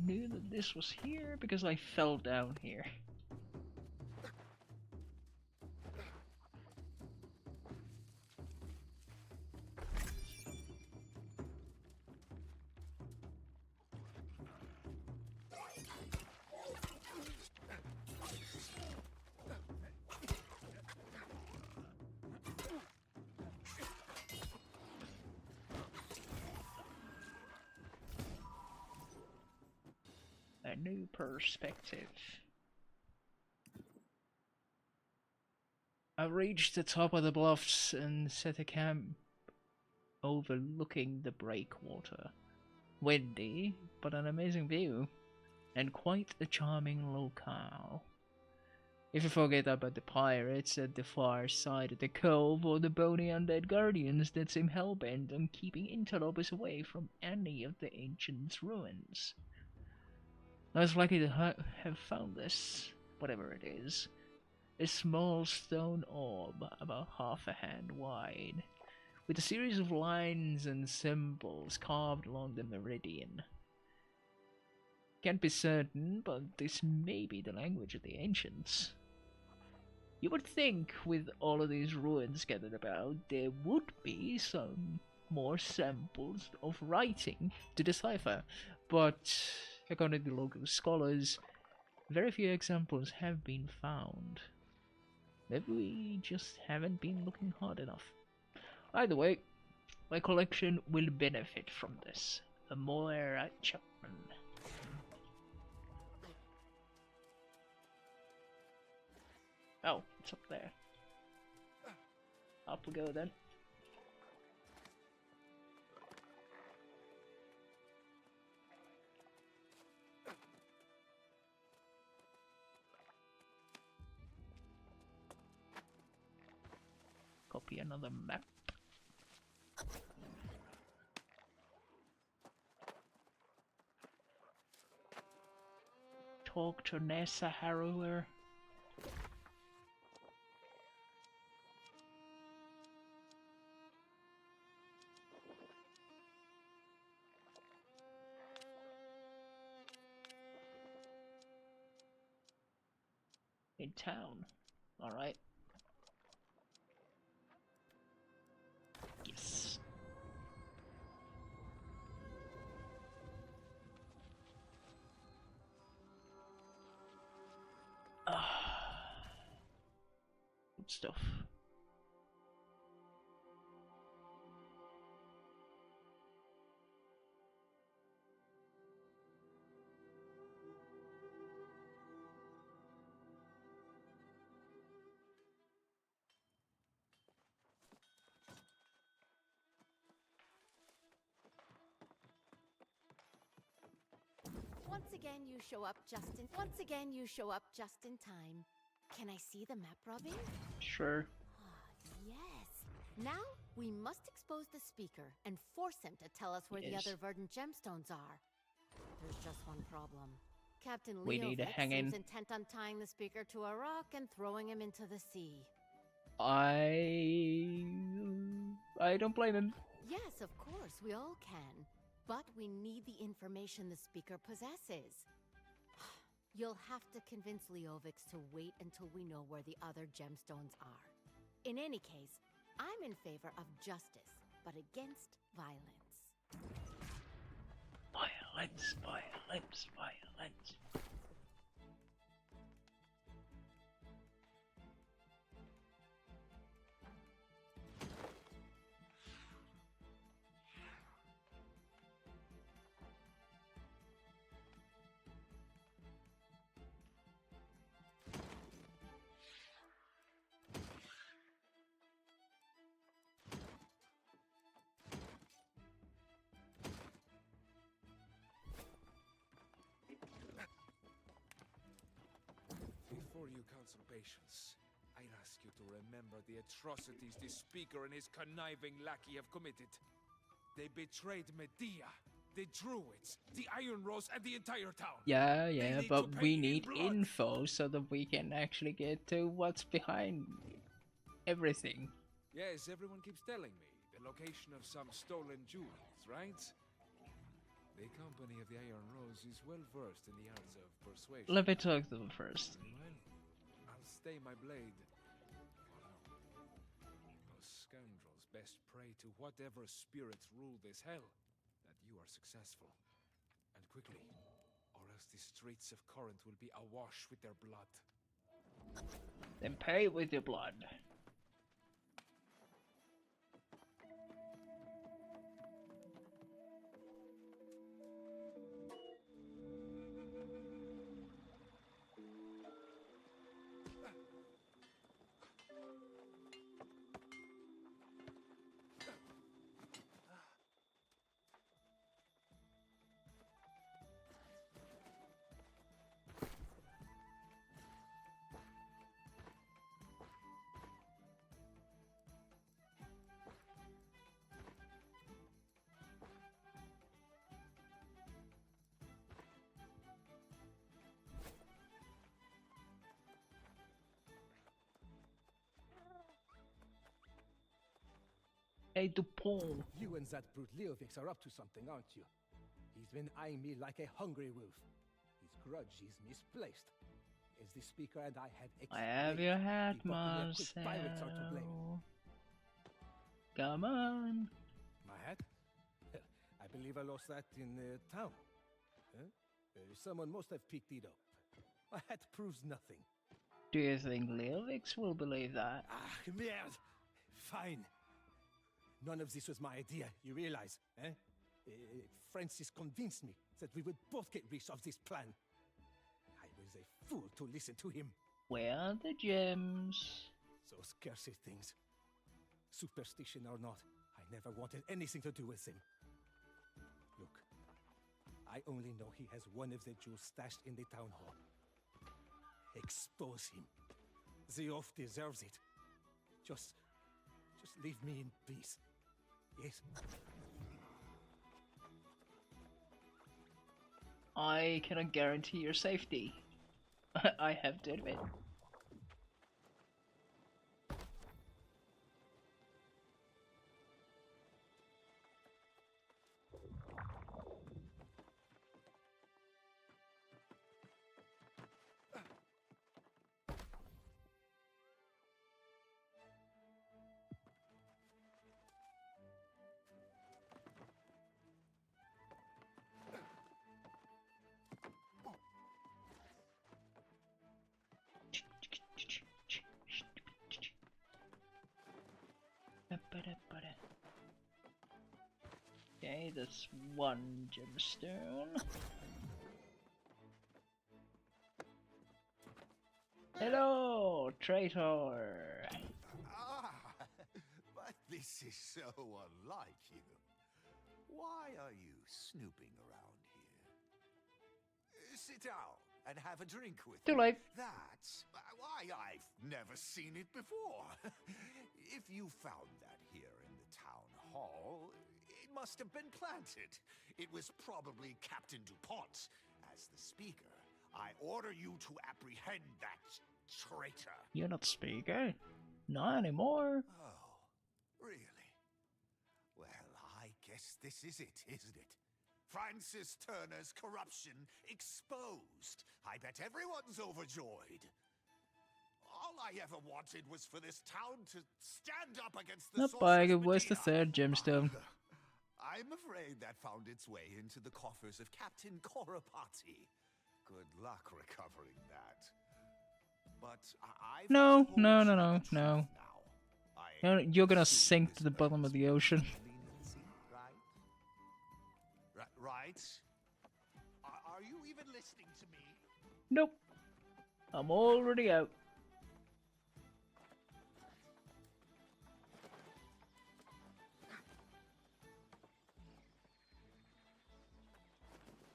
Knew that this was here because I fell down here. A new perspective. I reached the top of the bluffs and set a camp overlooking the breakwater. Windy, but an amazing view, and quite a charming locale. If you forget about the pirates at the far side of the cove or the bony undead guardians that seem hellbent on keeping interlopers away from any of the ancient's ruins. I was lucky to have found this, whatever it is. A small stone orb about half a hand wide, with a series of lines and symbols carved along the meridian. Can't be certain, but this may be the language of the ancients. You would think, with all of these ruins scattered about, there would be some more samples of writing to decipher, but according to local scholars, very few examples have been found. Maybe we just haven't been looking hard enough. Either way, my collection will benefit from this. A more Chapman. Oh, it's up there. Up we go then. Copy another map. Talk to Nessa Harrower. In town. Alright. Yes. stuff. Once again, you show up just in time. Can I see the map, Robin? Sure. Yes. Now, we must expose the speaker and force him to tell us where the Yes. other verdant gemstones are. There's just one problem. Captain We need to Leovic hang seems in. intent on tying the speaker to a rock and throwing him into the sea. I don't blame him. Yes, of course, we all can. But we need the information the speaker possesses. You'll have to convince Leovic to wait until we know where the other gemstones are. In any case, I'm in favor of justice, but against violence. Violence, violence, violence. Before you counsel patience, I'd ask you to remember the atrocities this speaker and his conniving lackey have committed. They betrayed Medea, the Druids, the Iron Rose, and the entire town. Yeah, need but to we pay in need blood. info so that we can actually get to what's behind everything. Yes, everyone keeps telling me the location of some stolen jewels, right? The company of the Iron Rose is well versed in the arts of persuasion. Let me talk to them first. Well, I'll stay my blade. For now. Those scoundrels best pray to whatever spirits rule this hell that you are successful. And quickly, or else the streets of Corinth will be awash with their blood. Then pay with your blood. Hey, Dupont. You and that brute Leovic are up to something, aren't you? He's been eyeing me like a hungry wolf. His grudge is misplaced. As the speaker and I had I have your hat, the Buccaneer Quick pirates are to blame. Marcel. Come on. My hat? I believe I lost that in town. Huh? Someone must have picked it up. My hat proves nothing. Do you think Leovix will believe that? Ah, merde! Fine. None of this was my idea, you realize, eh? Francis convinced me that we would both get rich of this plan. I was a fool to listen to him. Where are the gems? Those cursed things. Superstition or not, I never wanted anything to do with him. Look, I only know he has one of the jewels stashed in the town hall. Expose him. The oaf deserves it. Just leave me in peace. Yes? I cannot guarantee your safety. I have to admit. Okay, that's one gemstone. Hello, traitor. Ah, but this is so unlike you. Why are you snooping around here? Sit down and have a drink with Too me. late. That's why I've never seen it before. If you found that here in the town hall, it must have been planted. It was probably Captain DuPont. As the speaker, I order you to apprehend that traitor. You're not speaker. Not anymore. Oh, really? Well, I guess this is it, isn't it? Francis Turner's corruption exposed. I bet everyone's overjoyed. All I ever wanted was for this town to stand up against the Not sorceress bag. Where's the Medea. third gemstone? I'm afraid that found its way into the coffers of Captain Koropati. Good luck recovering that. But I've No, told no, you no, the no, truth no. now. You're gonna assume sink this to the bottom of the earns ocean. leniency, right? Are you even listening to me? Nope. I'm already out.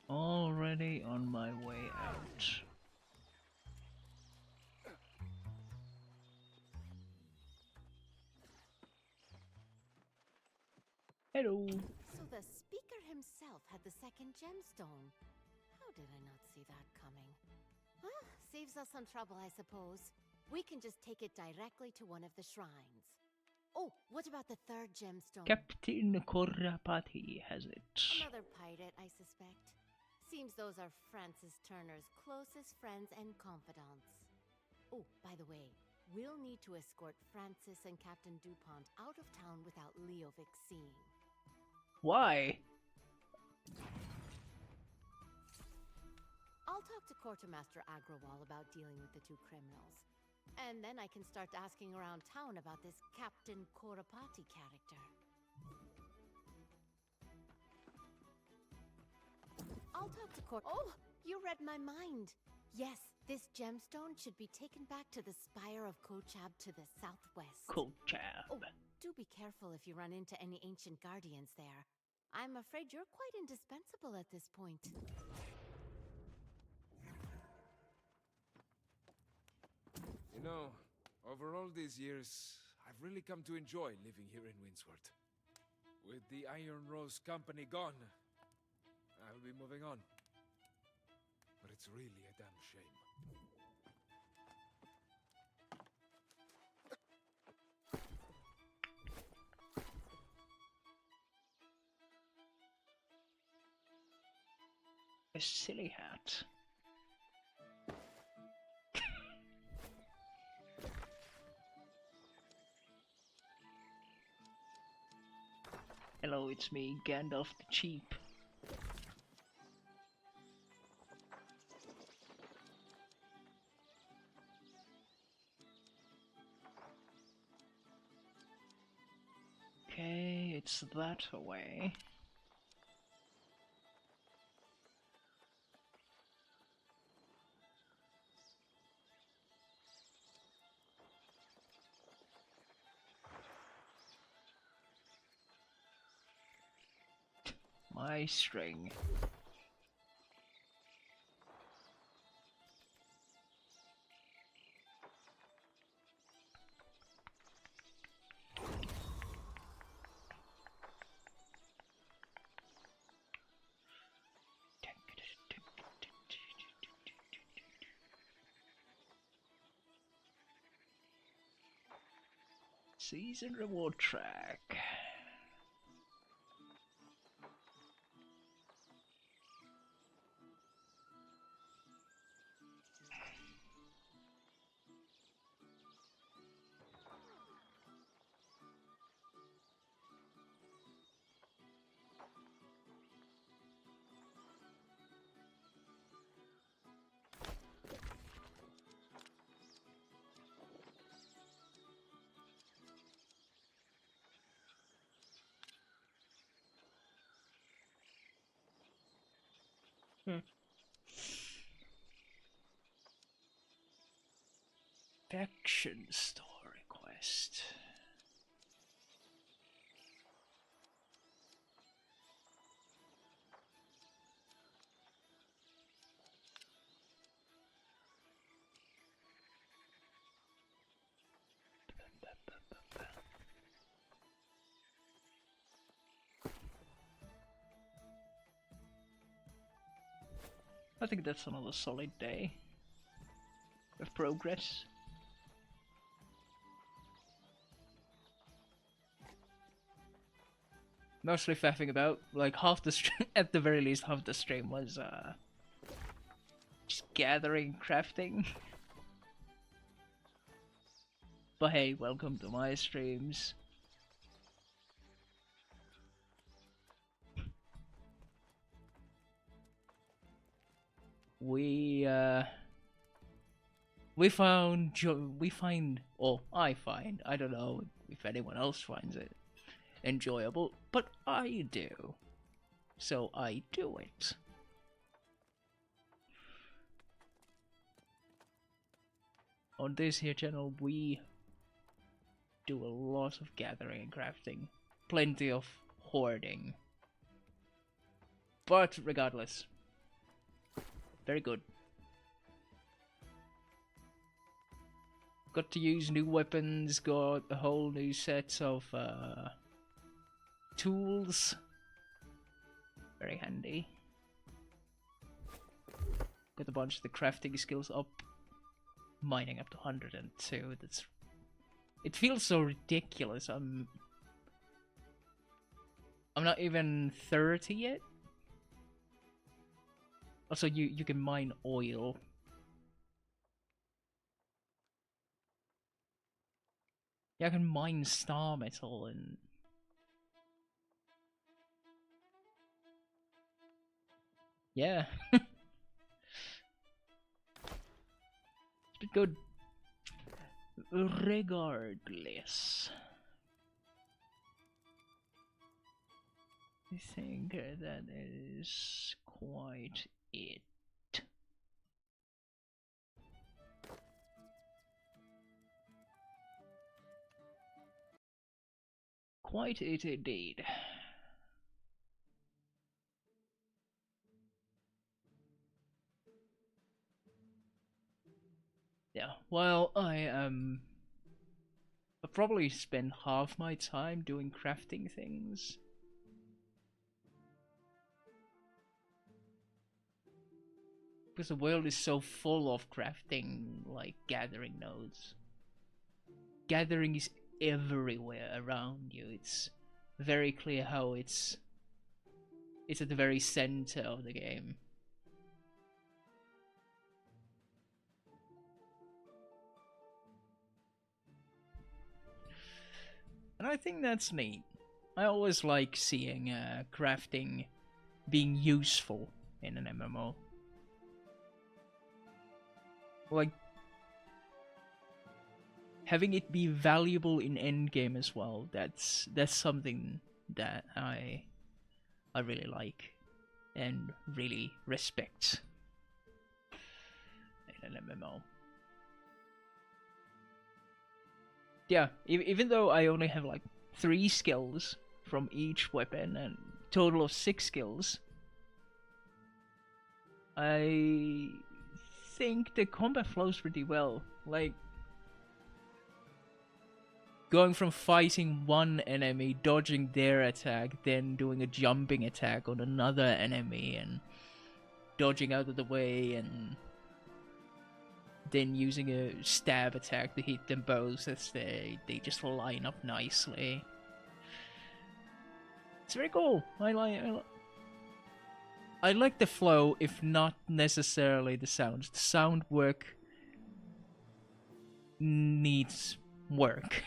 Already on my way out. Hello. So the speaker himself had the second gemstone. How did I not see that coming? Ah, saves us some trouble, I suppose. We can just take it directly to one of the shrines. Oh, what about the third gemstone? Captain Korapati has it. Another pirate, I suspect. Seems those are Francis Turner's closest friends and confidants. Oh, by the way, we'll need to escort Francis and Captain DuPont out of town without Leovic seeing. Why? I'll talk to Quartermaster Agrawal about dealing with the two criminals. And then I can start asking around town about this Captain Koropati character. I'll talk to Oh, you read my mind. Yes, this gemstone should be taken back to the spire of Kochab to the southwest. Kochab. Oh, do be careful if you run into any ancient guardians there. I'm afraid you're quite indispensable at this point. You know, over all these years, I've really come to enjoy living here in Windsworth. With the Iron Rose Company gone, I'll be moving on. But it's really a damn shame. A silly hat. Hello, it's me, Gandalf the Cheap. Okay, it's that way. My string. Season reward track. Faction story quest. I think that's another solid day of progress. Mostly faffing about, like half the at the very least half the stream was just gathering, crafting. But hey, welcome to my streams. We find, or I find, I don't know if anyone else finds it enjoyable, but I do. So I do it. On this here channel, we do a lot of gathering and crafting. Plenty of hoarding. But regardless, very good. Got to use new weapons, got a whole new set of tools. Very handy. Got a bunch of the crafting skills up. Mining up to 102. It feels so ridiculous. I'm not even 30 yet. Also, you can mine oil. Yeah, I can mine star metal and yeah. It's been good. Regardless, I think that is quite it. Quite it indeed. Yeah, well, I'll probably spend half my time doing crafting things. Because the world is so full of crafting, like, gathering nodes. Gathering is everywhere around you. It's very clear how it's at the very center of the game. And I think that's neat. I always like seeing crafting being useful in an MMO. Like, having it be valuable in endgame as well. That's something that I really like and really respect in an MMO. Yeah, even though I only have like 3 skills from each weapon and total of 6 skills, I think the combat flows pretty well. Like, going from fighting one enemy, dodging their attack, then doing a jumping attack on another enemy and dodging out of the way, and then using a stab attack to hit them both as they just line up nicely. It's very cool. I like the flow, if not necessarily the sounds. The sound work needs work.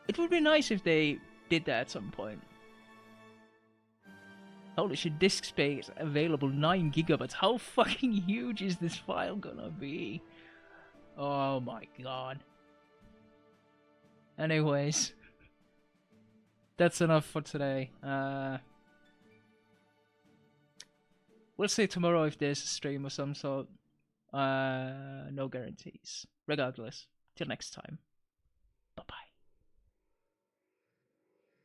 It would be nice if they did that at some point. Holy shit, disk space available 9 gigabytes. How fucking huge is this file gonna be? Oh my god. Anyways, that's enough for today. We'll see tomorrow if there's a stream of some sort. No guarantees. Regardless, till next time.